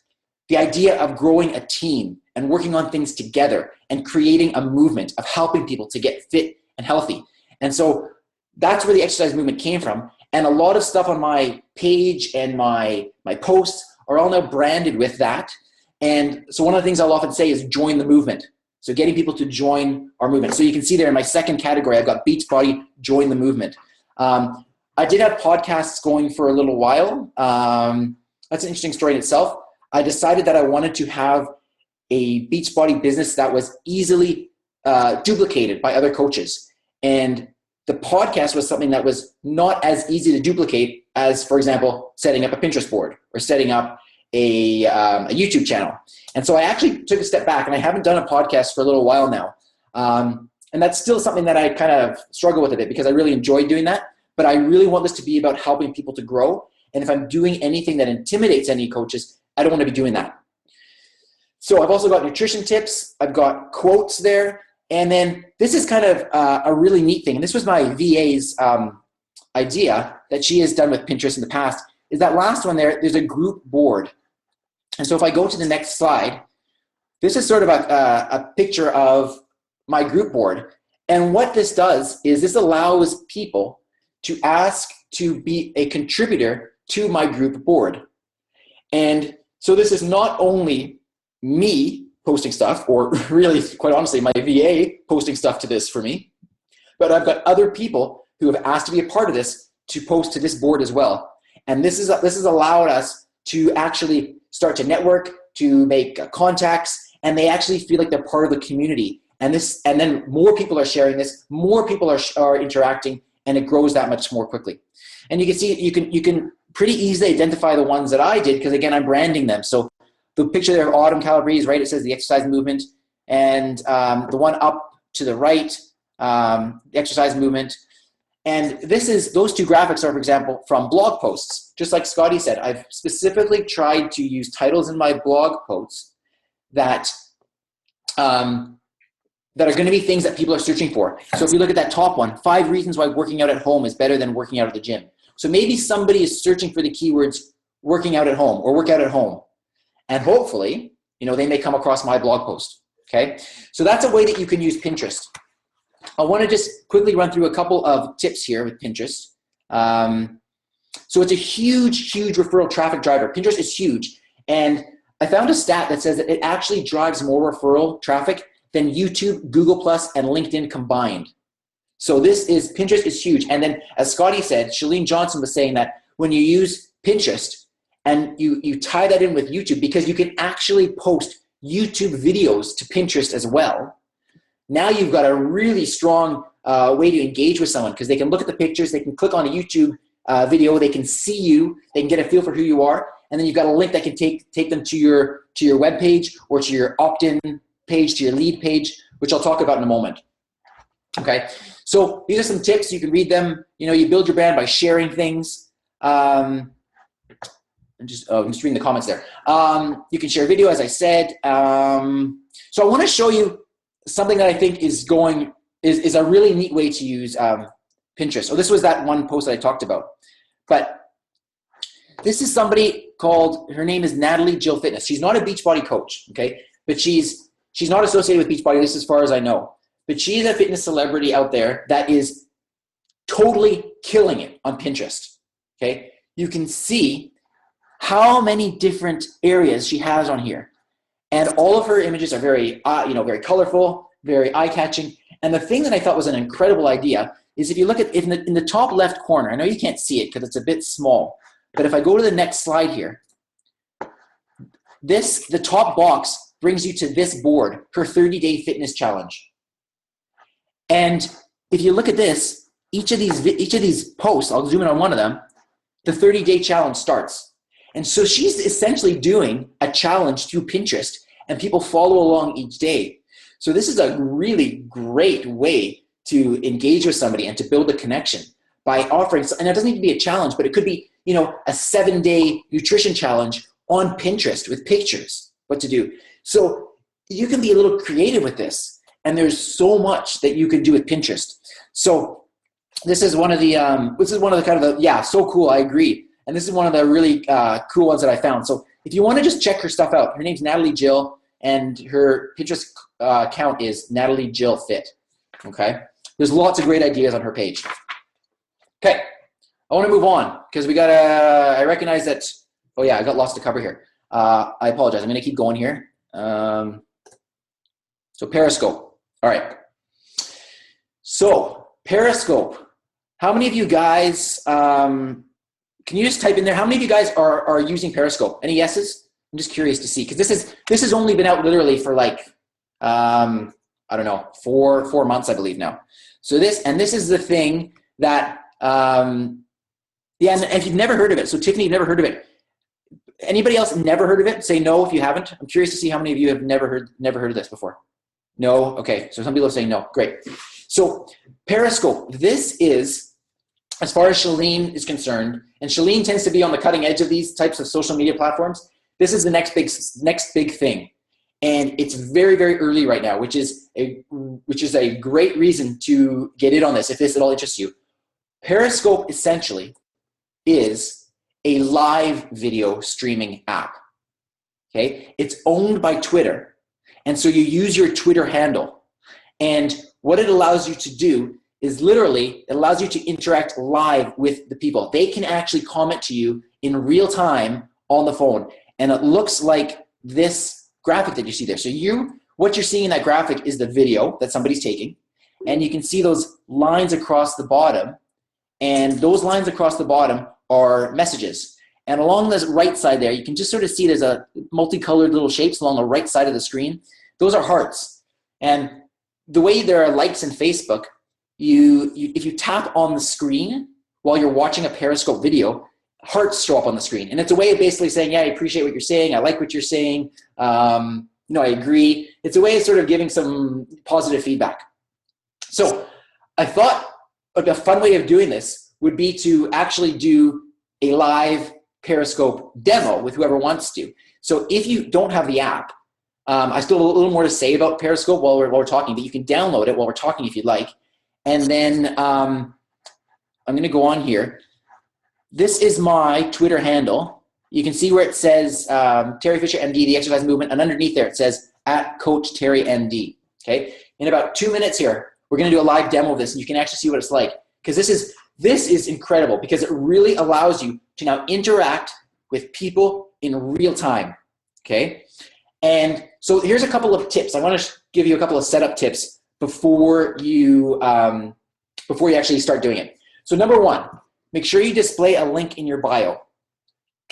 the idea of growing a team and working on things together and creating a movement of helping people to get fit and healthy. And so that's where the exercise movement came from. And a lot of stuff on my page and my posts are all now branded with that. And so one of the things I'll often say is join the movement. So getting people to join our movement. So you can see there in my second category, I've got Beachbody, join the movement. I did have podcasts going for a little while. That's an interesting story in itself. I decided that I wanted to have a Beachbody business that was easily duplicated by other coaches. And the podcast was something that was not as easy to duplicate as, for example, setting up a Pinterest board or setting up a YouTube channel. And so I actually took a step back, and I haven't done a podcast for a little while now. And that's still something that I kind of struggle with a bit, because I really enjoy doing that. But I really want this to be about helping people to grow. And if I'm doing anything that intimidates any coaches, I don't want to be doing that. So I've also got nutrition tips. I've got quotes there. And then this is kind of a really neat thing. And this was my VA's idea that she has done with Pinterest in the past, is that last one there, there's a group board. And so if I go to the next slide, this is sort of a picture of my group board. And what this does is this allows people to ask to be a contributor to my group board. And so this is not only me posting stuff, or really, quite honestly, my VA posting stuff to this for me, but I've got other people who have asked to be a part of this to post to this board as well. And this has allowed us to actually start to network, to make contacts, and they actually feel like they're part of the community. And then more people are sharing this, more people are interacting, and it grows that much more quickly. And you can see, you can pretty easily identify the ones that I did, because again, I'm branding them. So the picture there of Autumn Calabrese, right? It says the exercise movement, and the one up to the right, the exercise movement. And those two graphics are, for example, from blog posts. Just like Scotty said, I've specifically tried to use titles in my blog posts that that are going to be things that people are searching for. So if you look at that top one, 5 reasons why working out at home is better than working out at the gym. So maybe somebody is searching for the keywords working out at home or work out at home. And hopefully, they may come across my blog post. Okay. So that's a way that you can use Pinterest. I want to just quickly run through a couple of tips here with Pinterest. So it's a huge, huge referral traffic driver. Pinterest is huge. And I found a stat that says that it actually drives more referral traffic than YouTube, Google Plus, and LinkedIn combined. So Pinterest is huge. And then as Scotty said, Shalene Johnson was saying that when you use Pinterest and you tie that in with YouTube, because you can actually post YouTube videos to Pinterest as well, now you've got a really strong way to engage with someone, because they can look at the pictures, they can click on a YouTube video, they can see you, they can get a feel for who you are, and then you've got a link that can take them to your web page or to your opt-in page, to your lead page, which I'll talk about in a moment. Okay, so these are some tips. You can read them. You build your brand by sharing things. I'm just reading the comments there. You can share video, as I said. So I want to show you something that I think is a really neat way to use Pinterest. So this was that one post that I talked about. But this is somebody her name is Natalie Jill Fitness. She's not a Beachbody coach, okay? But she's not associated with Beachbody, at least as far as I know. But she's a fitness celebrity out there that is totally killing it on Pinterest, okay? You can see how many different areas she has on here. And all of her images are very, very colorful, very eye-catching. And the thing that I thought was an incredible idea is if you look at in the top left corner, I know you can't see it because it's a bit small, but if I go to the next slide here, the top box brings you to this board, her 30-day fitness challenge. And if you look at this, each of these posts, I'll zoom in on one of them, the 30-day challenge starts. And so she's essentially doing a challenge through Pinterest, and people follow along each day. So this is a really great way to engage with somebody and to build a connection by offering, and it doesn't need to be a challenge, but it could be, a 7-day nutrition challenge on Pinterest with pictures, what to do. So you can be a little creative with this, and there's so much that you can do with Pinterest. So this is one of the so cool, I agree. And this is one of the really cool ones that I found. So if you want to just check her stuff out, her name's Natalie Jill, and her Pinterest account is Natalie Jill Fit. Okay, there's lots of great ideas on her page. Okay, I want to move on because I recognize that. Oh yeah, I got lots to cover here. I apologize. I'm going to keep going here. So Periscope. All right. So Periscope. How many of you guys? Can you just type in there? How many of you guys are using Periscope? Any yeses? I'm just curious to see, because this has only been out literally for like I don't know, four months I believe now. So this is the thing that and if you've never heard of it, so Tiffany, you've never heard of it. Anybody else never heard of it? Say no if you haven't. I'm curious to see how many of you have never heard of this before. No? Okay, so some people are saying no. Great. So Periscope, this is, as far as Shalene is concerned, and Shalene tends to be on the cutting edge of these types of social media platforms, this is the next big thing. And it's very, very early right now, which is a great reason to get in on this if this at all interests you. Periscope essentially is a live video streaming app. Okay? It's owned by Twitter. And so you use your Twitter handle. And what it allows you to do is literally, it allows you to interact live with the people. They can actually comment to you in real time on the phone. And it looks like this graphic that you see there. So what you're seeing in that graphic is the video that somebody's taking. And you can see those lines across the bottom. And those lines across the bottom are messages. And along the right side there, you can just sort of see there's a multicolored little shapes along the right side of the screen. Those are hearts. And the way there are likes in Facebook, if you tap on the screen while you're watching a Periscope video, hearts show up on the screen. And it's a way of basically saying, yeah, I appreciate what you're saying. I like what you're saying. I agree. It's a way of sort of giving some positive feedback. So I thought a fun way of doing this would be to actually do a live Periscope demo with whoever wants to. So if you don't have the app, I still have a little more to say about Periscope while we're talking, but you can download it while we're talking if you'd like. And then I'm going to go on here. This is my Twitter handle. You can see where it says Terry Fisher, MD, the exercise movement, and underneath there it says @CoachTerryMD. Okay. In about 2 minutes here, we're going to do a live demo of this, and you can actually see what it's like, because this is incredible, because it really allows you to now interact with people in real time. Okay. And so here's a couple of tips. I want to give you a couple of setup tips before you actually start doing it. So number one, make sure you display a link in your bio.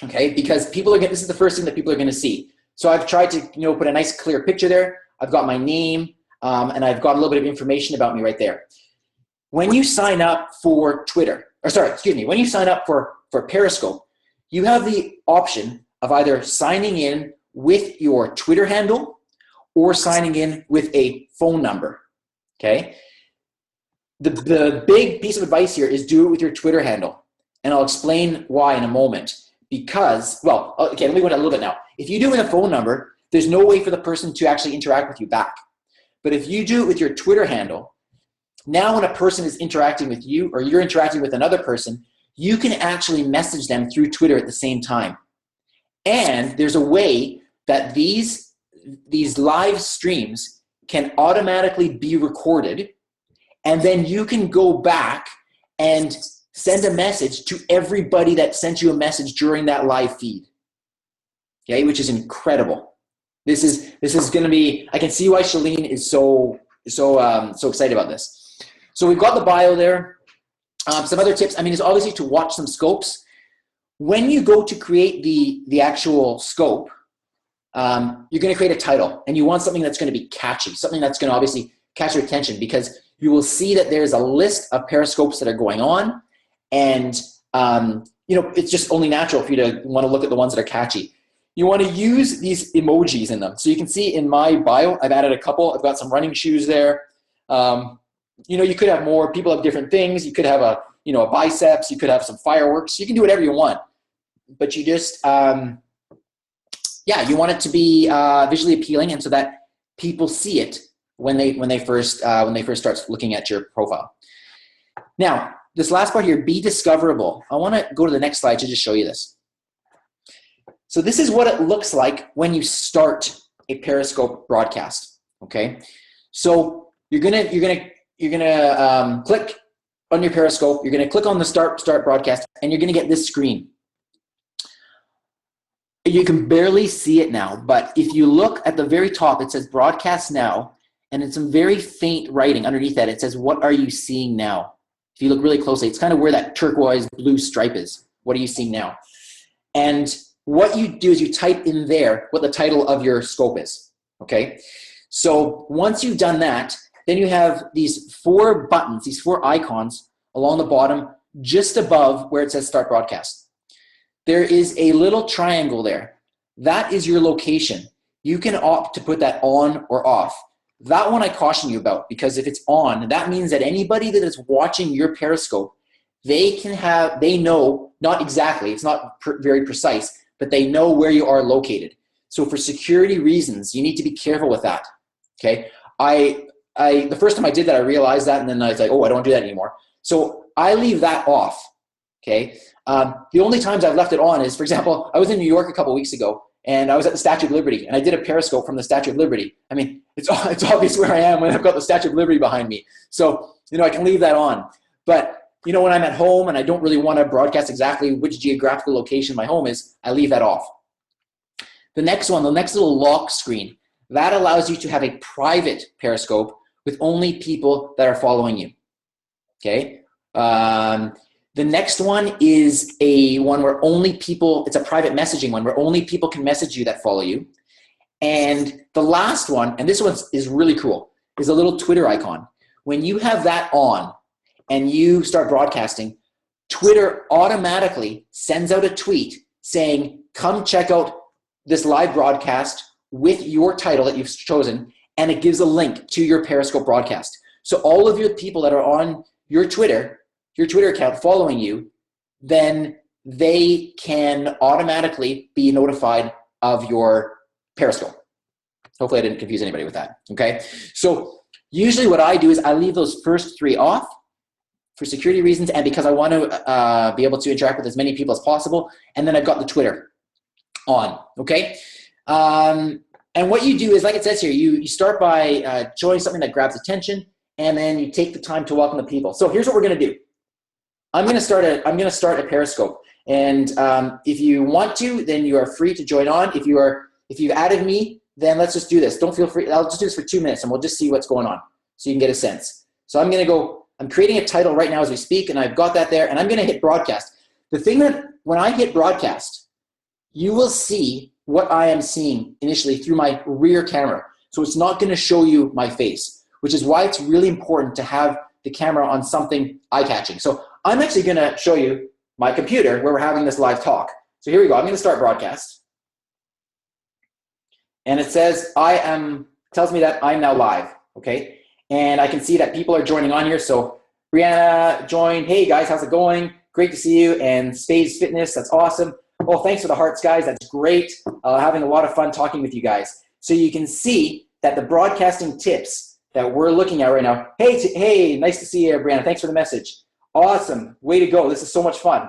Okay, because this is the first thing that people are going to see. So I've tried to put a nice clear picture there. I've got my name, and I've got a little bit of information about me right there. When you sign up for when you sign up for Periscope, you have the option of either signing in with your Twitter handle or signing in with a phone number. Okay. The big piece of advice here is do it with your Twitter handle, and I'll explain why in a moment. Because, well, okay, let me go into a little bit now. If you do it with a phone number, there's no way for the person to actually interact with you back. But if you do it with your Twitter handle, now when a person is interacting with you or you're interacting with another person, you can actually message them through Twitter at the same time. And there's a way that these live streams can automatically be recorded, and then you can go back and send a message to everybody that sent you a message during that live feed. Okay, which is incredible. This is going to be. I can see why Shalene is so excited about this. So we've got the bio there. Some other tips. Is obviously to watch some scopes. When you go to create the actual scope, you're going to create a title, and you want something that's going to be catchy, something that's going to obviously catch your attention, because you will see that there's a list of periscopes that are going on. And, it's just only natural for you to want to look at the ones that are catchy. You want to use these emojis in them. So you can see in my bio, I've added a couple. I've got some running shoes there. You could have more. People have different things. You could have a biceps. You could have some fireworks. You can do whatever you want. But you just, you want it to be visually appealing, and so that people see it when they first start looking at your profile. Now, this last part here, be discoverable. I want to go to the next slide to just show you this. So this is what it looks like when you start a Periscope broadcast. Okay, so you're gonna click on your Periscope. You're gonna click on the start broadcast, and you're gonna get this screen. You can barely see it now, but if you look at the very top, it says broadcast now, and in some very faint writing underneath that, it says, what are you seeing now? If you look really closely, it's kind of where that turquoise blue stripe is. What are you seeing now? And what you do is you type in there what the title of your scope is, okay? So once you've done that, then you have these 4 buttons, these 4 icons along the bottom, just above where it says start broadcast. There is a little triangle there. That is your location. You can opt to put that on or off. That one I caution you about, because if it's on, that means that anybody that is watching your Periscope, they know, not exactly, it's not very precise, but they know where you are located. So for security reasons, you need to be careful with that, okay? The first time I did that, I realized that, and then I was like, oh, I don't do that anymore. So I leave that off, okay? The only times I've left it on is, for example, I was in New York a couple weeks ago, and I was at the Statue of Liberty, and I did a Periscope from the Statue of Liberty. It's obvious where I am when I've got the Statue of Liberty behind me. So, I can leave that on. But, when I'm at home and I don't really want to broadcast exactly which geographical location my home is, I leave that off. The next one, the next little lock screen, that allows you to have a private Periscope with only people that are following you, okay? The next one is one where only people, it's a private messaging one where only people can message you that follow you. And the last one, and this one is really cool, is a little Twitter icon. When you have that on and you start broadcasting, Twitter automatically sends out a tweet saying, come check out this live broadcast with your title that you've chosen, and it gives a link to your Periscope broadcast. So all of your people that are on your Twitter account following you, then they can automatically be notified of your Periscope. Hopefully I didn't confuse anybody with that, okay? So usually what I do is I leave those first 3 off for security reasons and because I want to be able to interact with as many people as possible. And then I've got the Twitter on, okay? And what you do is, like it says here, you start by showing something that grabs attention, and then you take the time to welcome the people. So here's what we're gonna do. I'm gonna start a Periscope. And if you want to, then you are free to join on. If you've added me, then let's just do this. Don't feel free. I'll just do this for 2 minutes and we'll just see what's going on so you can get a sense. So I'm creating a title right now as we speak, and I've got that there, and I'm gonna hit broadcast. The thing that when I hit broadcast, you will see what I am seeing initially through my rear camera. So it's not gonna show you my face, which is why it's really important to have the camera on something eye-catching. So I'm actually gonna show you my computer where we're having this live talk. So here we go, I'm gonna start broadcast. And it says tells me that I'm now live, okay? And I can see that people are joining on here. So Brianna joined, hey guys, how's it going? Great to see you. And Spades Fitness, that's awesome. Oh, thanks for the hearts, guys, that's great. Having a lot of fun talking with you guys. So you can see that the broadcasting tips that we're looking at right now, hey, nice to see you, Brianna, thanks for the message. Awesome, way to go, this is so much fun.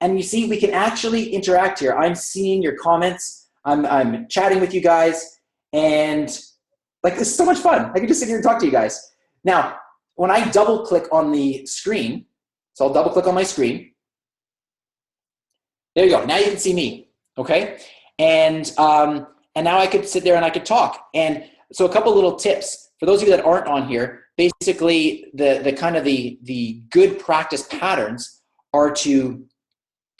And you see, we can actually interact here. I'm seeing your comments. I'm chatting with you guys, and like this is so much fun. I can just sit here and talk to you guys. Now, when I double click on the screen, so I'll double click on my screen. There you go. Now you can see me, okay? And now I could sit there and I could talk. And so a couple little tips for those of you that aren't on here. Basically, the good practice patterns are to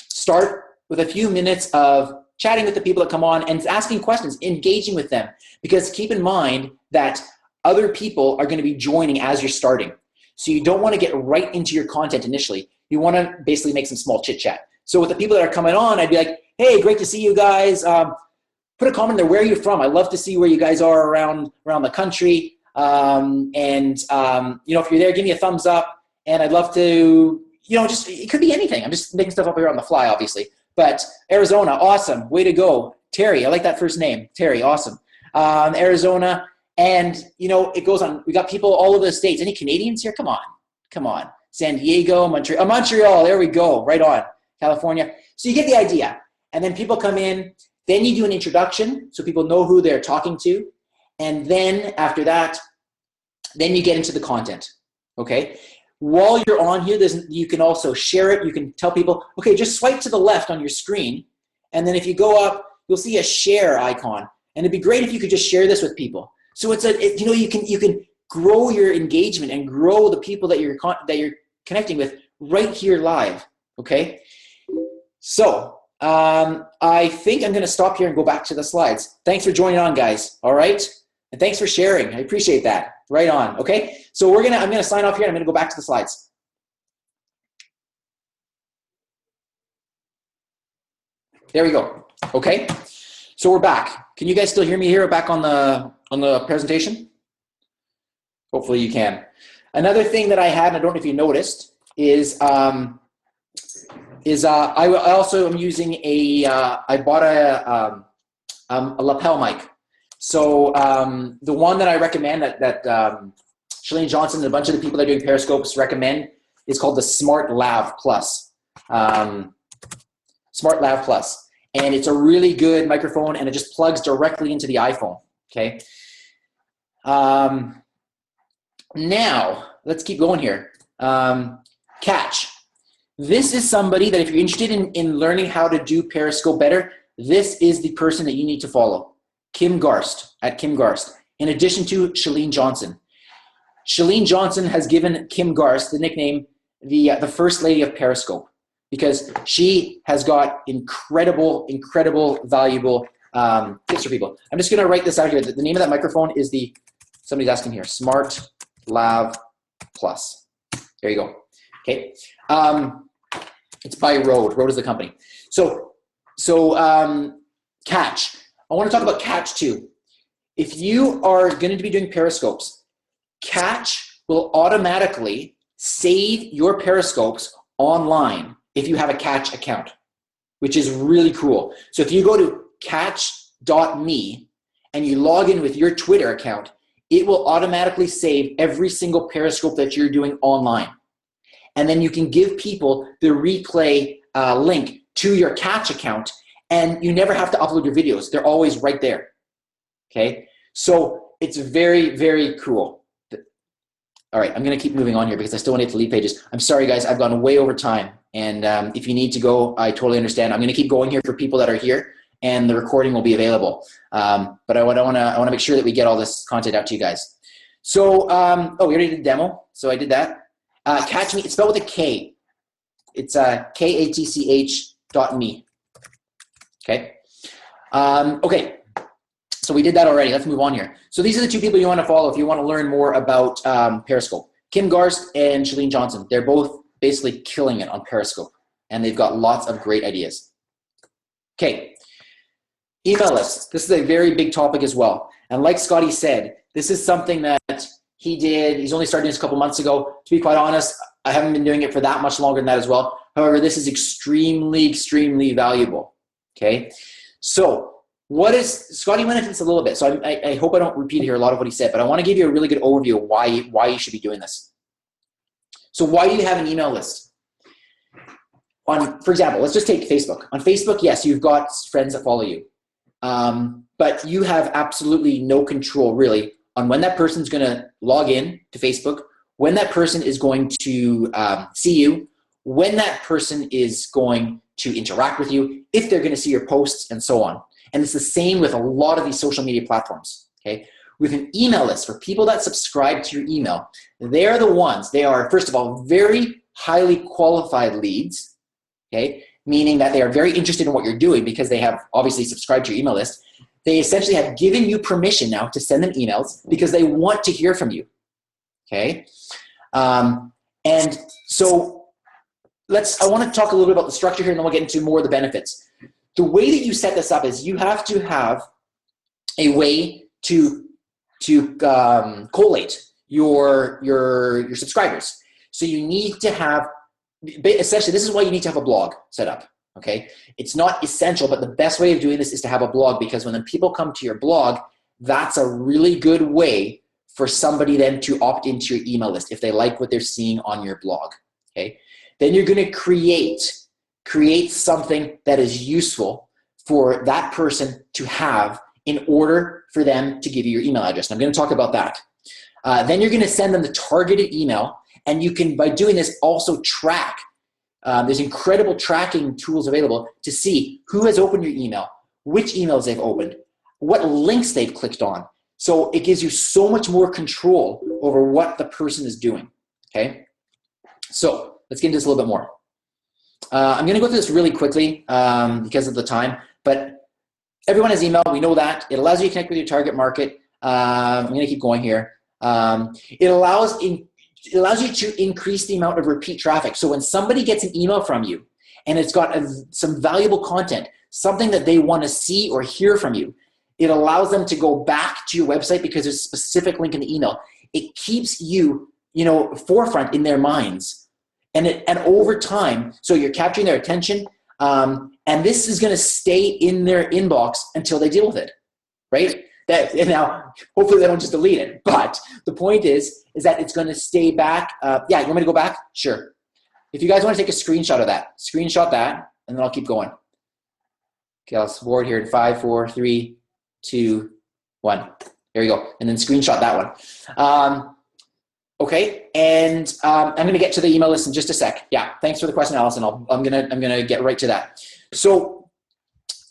start with a few minutes of chatting with the people that come on and asking questions, engaging with them. Because keep in mind that other people are going to be joining as you're starting. So you don't want to get right into your content initially. You want to basically make some small chit chat. So with the people that are coming on, I'd be like, hey, great to see you guys. Put a comment there, where are you from? I love to see where you guys are around the country. If you're there, give me a thumbs up. And I'd love to, just, it could be anything. I'm just making stuff up here on the fly, obviously. But Arizona, awesome, way to go. Terry, I like that first name, Terry, awesome. Arizona, and it goes on. We got people all over the States. Any Canadians here? Come on. San Diego, Montreal, there we go, right on. California. So you get the idea. And then people come in, then you do an introduction so people know who they're talking to. And then after that, then you get into the content, okay? While you're on here, you can also share it. You can tell people, okay, just swipe to the left on your screen. And then if you go up, you'll see a share icon. And it'd be great if you could just share this with people. So you can grow your engagement and grow the people that you're connecting with right here live, okay? So I think I'm gonna stop here and go back to the slides. Thanks for joining on, guys, all right? And thanks for sharing, I appreciate that. Right on, okay? So I'm gonna sign off here and I'm gonna go back to the slides. There we go, okay? So we're back. Can you guys still hear me here back on the presentation? Hopefully you can. Another thing that I had, and I don't know if you noticed, is I also am using I bought a lapel mic. So the one that I recommend that Shalene Johnson and a bunch of the people that are doing Periscopes recommend is called the Smart Lav Plus. Smart Lav Plus. And it's a really good microphone, and it just plugs directly into the iPhone, okay? Now, let's keep going here. Catch. This is somebody that if you're interested in learning how to do Periscope better, this is the person that you need to follow. Kim Garst, at Kim Garst, in addition to Shalene Johnson. Shalene Johnson has given Kim Garst the nickname the First Lady of Periscope because she has got incredible, valuable tips for people. I'm just gonna write this out here. The name of that microphone is somebody's asking here, Smart Lav Plus. There you go, okay. It's by Rode. Rode is the company. So Catch. I want to talk about Catch too. If you are going to be doing Periscopes, Catch will automatically save your Periscopes online if you have a Catch account, which is really cool. So if you go to catch.me and you log in with your Twitter account, it will automatically save every single Periscope that you're doing online. And then you can give people the replay link to your Catch account, and you never have to upload your videos. They're always right there, okay? So it's very, very cool. All right, I'm gonna keep moving on here because I still want to get to lead pages. I'm sorry, guys, I've gone way over time. And if you need to go, I totally understand. I'm gonna keep going here for people that are here, and the recording will be available. But I wanna make sure that we get all this content out to you guys. So, oh, we already did the demo, so I did that. Catch Me, it's spelled with a K. It's katch.me. Okay. Okay. So we did that already. Let's move on here. So these are the two people you want to follow if you want to learn more about Periscope. Kim Garst and Shalene Johnson. They're both basically killing it on Periscope, and they've got lots of great ideas. Okay. Email lists. This is a very big topic as well. And like Scotty said, this is something that he did. He's only started this a couple months ago. To be quite honest, I haven't been doing it for that much longer than that as well. However, this is extremely, extremely valuable. Okay. So what is, Scotty went into this a little bit, so I hope I don't repeat here a lot of what he said, but I want to give you a really good overview of why you should be doing this. So why do you have an email list? For example, let's just take Facebook. On Facebook, yes, you've got friends that follow you, but you have absolutely no control really on when that person's going to log in to Facebook, when that person is going to see you, when that person is going to interact with you, if they're going to see your posts, and so on. And it's the same with a lot of these social media platforms, okay? With an email list, for people that subscribe to your email, they're the ones, they are, first of all, very highly qualified leads, okay? Meaning that they are very interested in what you're doing because they have obviously subscribed to your email list. They essentially have given you permission now to send them emails because they want to hear from you, okay? And so I want to talk a little bit about the structure here, and then we'll get into more of the benefits. The way that you set this up is you have to have a way to collate your subscribers. So you need to have, essentially, this is why you need to have a blog set up, okay? It's not essential, but the best way of doing this is to have a blog, because when the people come to your blog, that's a really good way for somebody then to opt into your email list if they like what they're seeing on your blog, okay? Then you're gonna create something that is useful for that person to have in order for them to give you your email address. And I'm going to talk about that. Then you're going to send them the targeted email, and you can, by doing this, also track. There's incredible tracking tools available to see who has opened your email, which emails they've opened, what links they've clicked on. So it gives you so much more control over what the person is doing, okay? So let's get into this a little bit more. I'm going to go through this really quickly because of the time, but everyone has email. We know that. It allows you to connect with your target market. I'm going to keep going here. It allows you to increase the amount of repeat traffic. So when somebody gets an email from you and it's got some valuable content, something that they want to see or hear from you, it allows them to go back to your website because there's a specific link in the email. It keeps you, forefront in their minds. And over time, so you're capturing their attention, and this is going to stay in their inbox until they deal with it, right? And now, hopefully they don't just delete it, but the point is that it's going to stay back. Yeah, you want me to go back? Sure. If you guys want to take a screenshot of that, screenshot that, and then I'll keep going. Okay, I'll forward here in 5, 4, 3, 2, 1. There you go. And then screenshot that one. Okay, and I'm going to get to the email list in just a sec. Yeah, thanks for the question, Allison. I'm gonna get right to that. So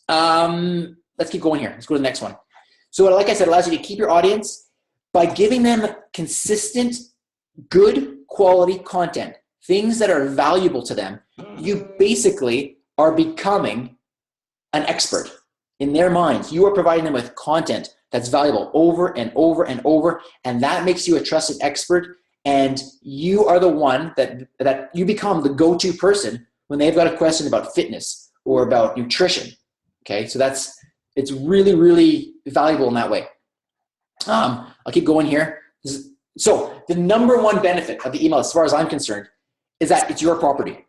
let's keep going here. Let's go to the next one. So like I said, it allows you to keep your audience by giving them consistent, good quality content, things that are valuable to them. You basically are becoming an expert in their minds. You are providing them with content that's valuable over and over and over, and that makes you a trusted expert, and you are the one that you become the go-to person when they've got a question about fitness or about nutrition. Okay, so it's really, really valuable in that way. I'll keep going here. So the number one benefit of the email, as far as I'm concerned, is that it's your property,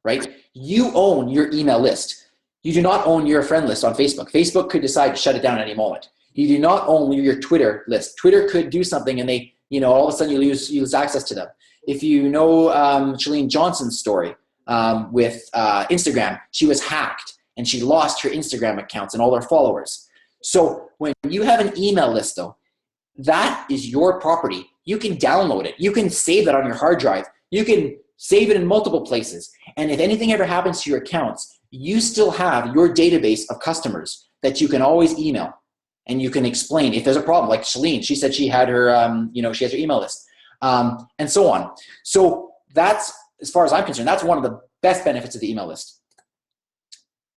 right? You own your email list. You do not own your friend list on Facebook. Facebook could decide to shut it down at any moment. You do not own your Twitter list. Twitter could do something and they, all of a sudden you lose access to them. If you know Chalene Johnson's story with Instagram, she was hacked and she lost her Instagram accounts and all her followers. So when you have an email list though, that is your property. You can download it. You can save it on your hard drive. You can save it in multiple places. And if anything ever happens to your accounts, you still have your database of customers that you can always email. And you can explain if there's a problem. Like Shalene, she said she had her, she has her email list, and so on. So that's, as far as I'm concerned, that's one of the best benefits of the email list.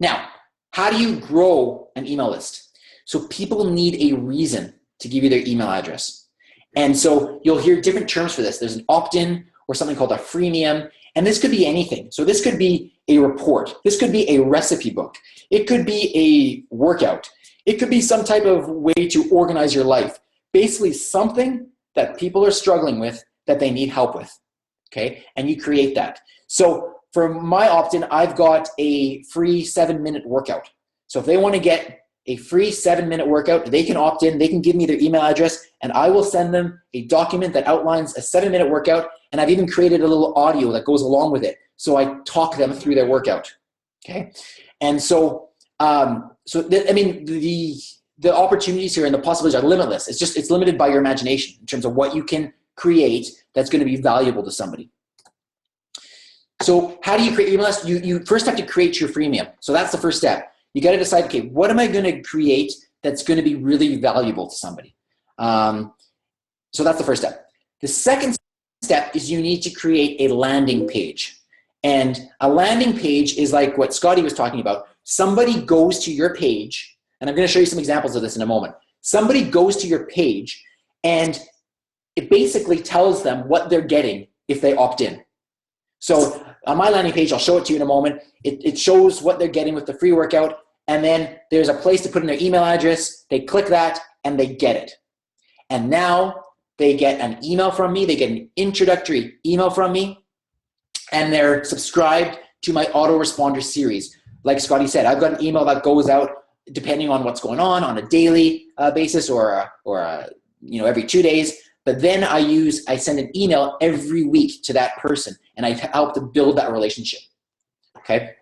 Now, how do you grow an email list? So people need a reason to give you their email address. And so you'll hear different terms for this. There's an opt-in or something called a freemium. And this could be anything. So this could be a report. This could be a recipe book. It could be a workout. It could be some type of way to organize your life. Basically something that people are struggling with that they need help with, okay? And you create that. So for my opt-in, I've got a free 7-minute workout. So if they want to get a free 7-minute workout, they can opt in, they can give me their email address, and I will send them a document that outlines a 7-minute workout, and I've even created a little audio that goes along with it. So I talk them through their workout, okay? And so, the opportunities here and the possibilities are limitless. It's limited by your imagination in terms of what you can create that's going to be valuable to somebody. So how do you create your email list? You first have to create your freemium. So that's the first step. You got to decide, okay, what am I going to create that's going to be really valuable to somebody? So that's the first step. The second step is you need to create a landing page. And a landing page is like what Scotty was talking about. Somebody goes to your page, and I'm going to show you some examples of this in a moment. Somebody goes to your page, and it basically tells them what they're getting if they opt in. So on my landing page, I'll show it to you in a moment. It shows what they're getting with the free workout, and then there's a place to put in their email address. They click that, and they get it. And now they get an email from me. They get an introductory email from me, and they're subscribed to my autoresponder series. Like Scotty said, I've got an email that goes out depending on what's going on a daily basis or every 2 days. But then I send an email every week to that person, and I help to build that relationship. Okay.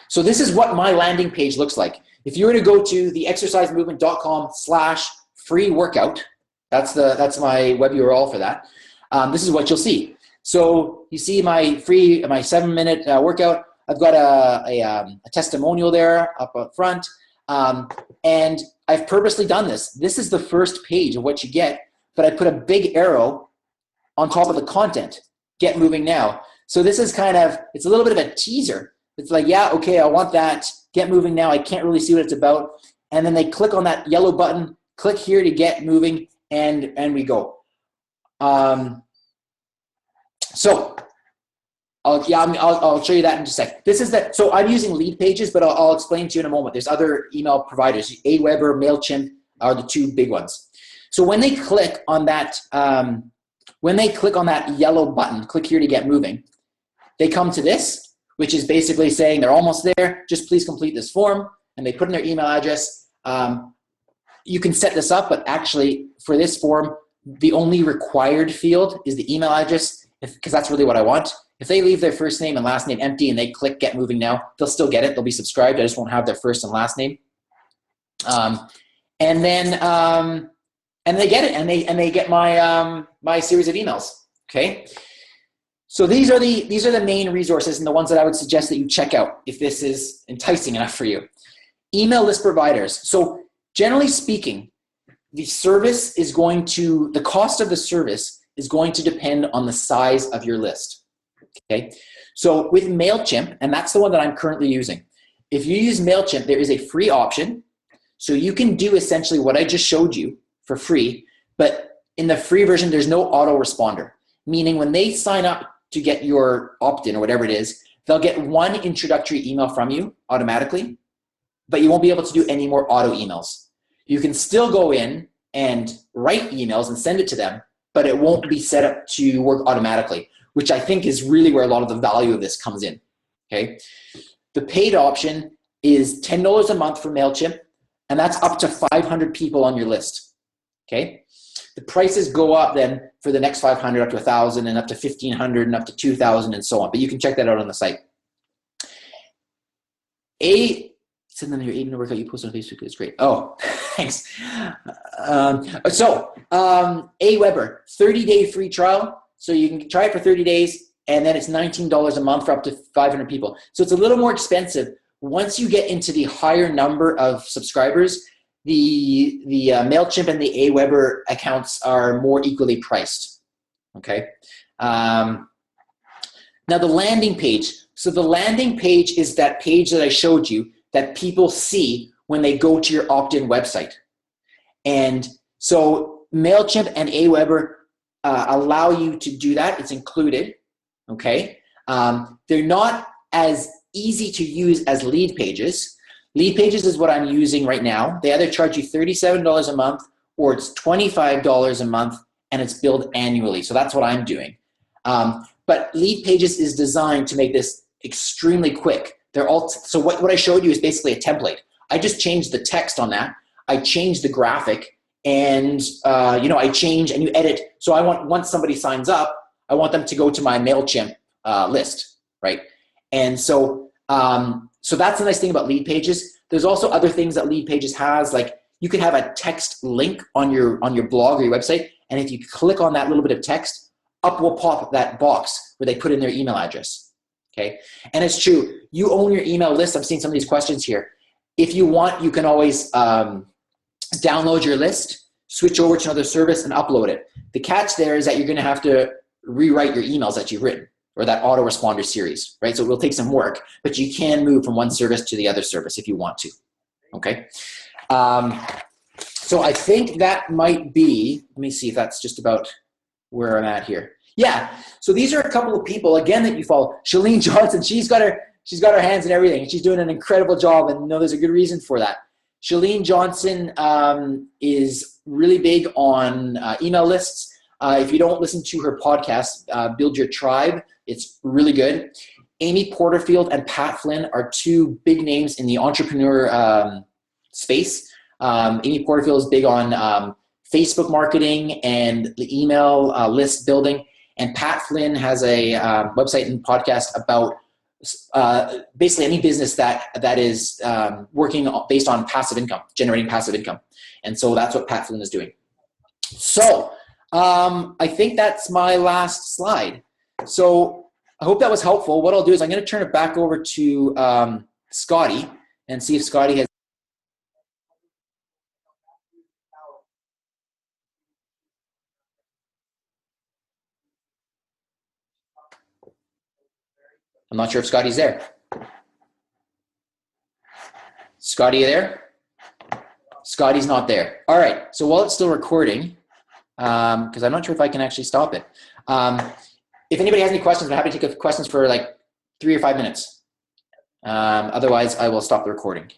So this is what my landing page looks like. If you were to go to theexercisemovement.com/free workout, that's my web URL for that. This is what you'll see. So you see my 7-minute workout. I've got a testimonial there up front. And I've purposely done this. This is the first page of what you get, but I put a big arrow on top of the content. Get moving now. So this is it's a little bit of a teaser. It's like, yeah, okay, I want that. Get moving now. I can't really see what it's about. And then they click on that yellow button, click here to get moving, and we go. I'll show you that in just a sec. So I'm using lead pages, but I'll explain to you in a moment. There's other email providers. Aweber, MailChimp are the two big ones. So when they click on that, yellow button, click here to get moving, they come to this, which is basically saying they're almost there. Just please complete this form, and they put in their email address. You can set this up, but actually for this form, the only required field is the email address, because that's really what I want. If they leave their first name and last name empty and they click get moving now, they'll still get it. They'll be subscribed. I just won't have their first and last name. And they get it, and they get my series of emails. Okay. So these are the main resources and the ones that I would suggest that you check out if this is enticing enough for you. Email list providers. So generally speaking, the cost of the service is going to depend on the size of your list. Okay, so with MailChimp, and that's the one that I'm currently using. If you use MailChimp, there is a free option. So you can do essentially what I just showed you for free, but in the free version, there's no autoresponder, meaning when they sign up to get your opt-in or whatever it is, they'll get one introductory email from you automatically, but you won't be able to do any more auto emails. You can still go in and write emails and send it to them, but it won't be set up to work automatically, which I think is really where a lot of the value of this comes in, okay? The paid option is $10 a month for MailChimp, And that's up to 500 people on your list. Okay. The prices go up then for the next 500 up to 1,000 and up to 1,500 and up to 2,000 and so on. But you can check that out on the site. Send them your 8-minute workout you post on Facebook. It's great. Oh, thanks. Aweber, 30-day free trial. So you can try it for 30 days, and then it's $19 a month for up to 500 people. So it's a little more expensive. Once you get into the higher number of subscribers, the MailChimp and the Aweber accounts are more equally priced. Okay. Now the landing page. So the landing page is that page that I showed you that people see when they go to your opt-in website. And so MailChimp and Aweber allow you to do that. It's included, okay? They're not as easy to use as lead pages. Lead pages is what I'm using right now. They either charge you $37 a month or it's $25 a month and it's billed annually. So that's what I'm doing. But lead pages is designed to make this extremely quick. They're all so what I showed you is basically a template. I just changed the text on that. I changed the graphic, and I change and you edit. So I want, once somebody signs up, I want them to go to my MailChimp list, right? And so so that's the nice thing about lead pages. There's also other things that lead pages has, like you can have a text link on your blog or your website, and if you click on that little bit of text, up will pop that box where they put in their email address. Okay, and it's true. You own your email list. I'm seeing some of these questions here. If you want, you can always download your list, switch over to another service, and upload it. The catch there is that you're going to have to rewrite your emails that you've written, or that autoresponder series, right? So it will take some work, but you can move from one service to the other service if you want to. Okay. So I think that might be. Let me see if that's just about where I'm at here. Yeah, so these are a couple of people, again, that you follow. Shalene Johnson, she's got her hands in everything, and she's doing an incredible job, and there's a good reason for that. Shalene Johnson is really big on email lists. If you don't listen to her podcast, Build Your Tribe, it's really good. Amy Porterfield and Pat Flynn are two big names in the entrepreneur space. Amy Porterfield is big on Facebook marketing and the email list building. And Pat Flynn has a website and podcast about basically any business that is working based on passive income, generating passive income. And so that's what Pat Flynn is doing. So I think that's my last slide. So I hope that was helpful. What I'll do is I'm going to turn it back over to Scotty and see if Scotty has. I'm not sure if Scotty's there. Scotty, you there? Scotty's not there. All right, so while it's still recording, because I'm not sure if I can actually stop it. If anybody has any questions, I'm happy to take questions for like 3 or 5 minutes. Otherwise, I will stop the recording.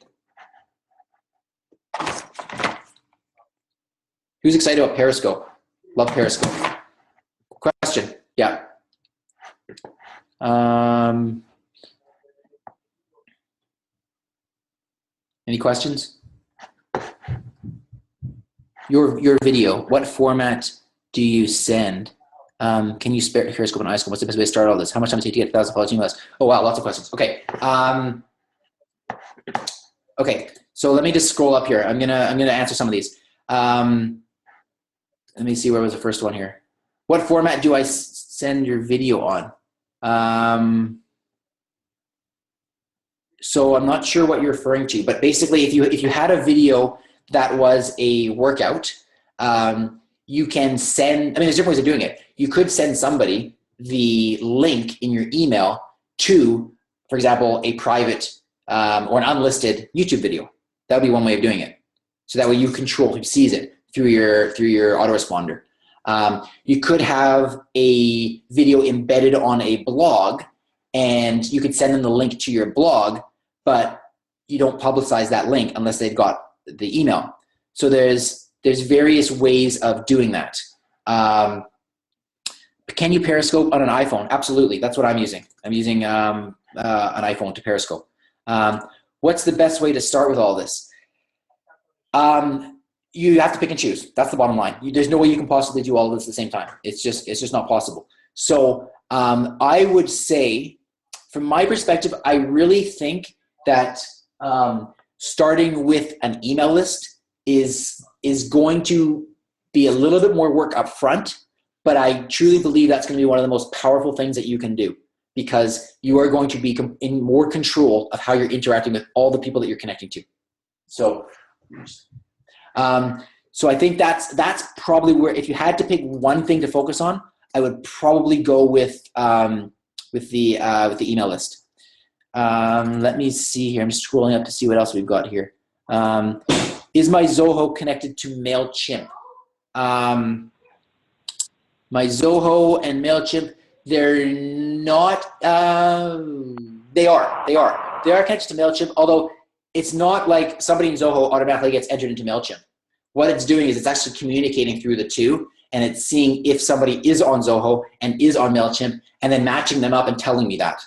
Who's excited about Periscope? Love Periscope. Question? Yeah. Any questions? Your video, what format do you send? Can you spare Periscope and iScope? What's the best way to start all this? How much time does it take to get 1,000 followers emails? Oh wow, lots of questions. Okay. Okay. So let me just scroll up here. I'm gonna answer some of these. Let me see, where was the first one here? What format do I send your video on? So I'm not sure what you're referring to, but basically if you had a video that was a workout, you can send, I mean, there's different ways of doing it. You could send somebody the link in your email to, for example, a private or an unlisted YouTube video. That would be one way of doing it. So that way you control who sees it through your autoresponder. You could have a video embedded on a blog, and you could send them the link to your blog, but you don't publicize that link unless they've got the email. So there's various ways of doing that. Can you Periscope on an iPhone? Absolutely. That's what I'm using. I'm using an iPhone to Periscope. What's the best way to start with all this? You have to pick and choose. That's the bottom line. There's no way you can possibly do all of this at the same time. It's just not possible. So I would say, from my perspective, I really think that starting with an email list is going to be a little bit more work up front, but I truly believe that's going to be one of the most powerful things that you can do, because you are going to be in more control of how you're interacting with all the people that you're connecting to. So I think that's probably where, if you had to pick one thing to focus on, I would probably go with the email list. Let me see here. I'm just scrolling up to see what else we've got here. Is my Zoho connected to MailChimp? My Zoho and MailChimp, they're not. They are connected to MailChimp, although it's not like somebody in Zoho automatically gets entered into MailChimp. What it's doing is it's actually communicating through the two, and it's seeing if somebody is on Zoho and is on MailChimp, and then matching them up and telling me that.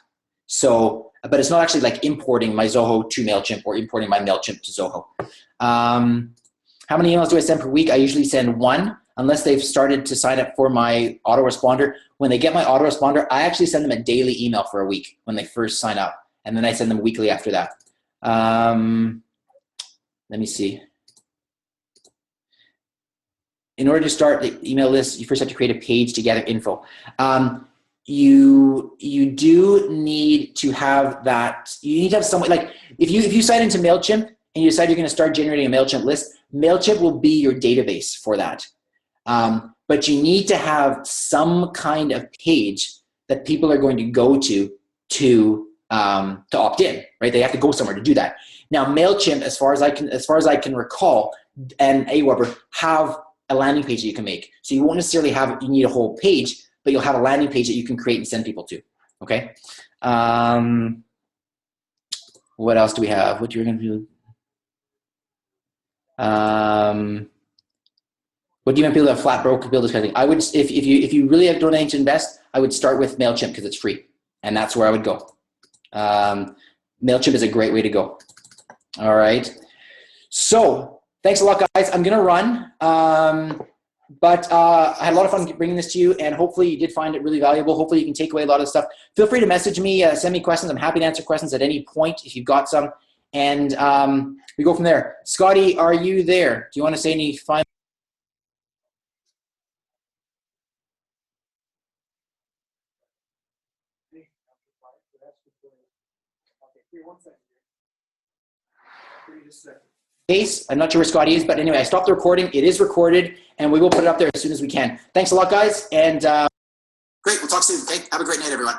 So, but it's not actually like importing my Zoho to MailChimp or importing my MailChimp to Zoho. How many emails do I send per week? I usually send one, unless they've started to sign up for my autoresponder. When they get my autoresponder, I actually send them a daily email for a week when they first sign up, and then I send them weekly after that. Let me see. In order to start the email list, you first have to create a page to gather info. You do need to have that. You need to have someone, like if you sign into MailChimp and you decide you're going to start generating a MailChimp list, MailChimp will be your database for that. But you need to have some kind of page that people are going to go to opt in, right? They have to go somewhere to do that. Now, MailChimp, as far as I can recall, and Aweber have a landing page that you can make. So you won't necessarily you need a whole page, but you'll have a landing page that you can create and send people to. Okay. What else do we have? What you're going to do? What do you want people to have flat broker build this kind of thing? I would, if you really have donating to invest, I would start with MailChimp because it's free, and that's where I would go. MailChimp is a great way to go. All right. So thanks a lot, guys. I'm gonna run, but I had a lot of fun bringing this to you, and hopefully you did find it really valuable. Hopefully you can take away a lot of stuff. Feel free to message me, send me questions. I'm happy to answer questions at any point if you've got some, and we go from there. Scotty, are you there? Do you want to say any final? Case. I'm not sure where Scotty is, but anyway, I stopped the recording. It is recorded, and we will put it up there as soon as we can. Thanks a lot, guys, and great. We'll talk soon. Okay, have a great night, everyone.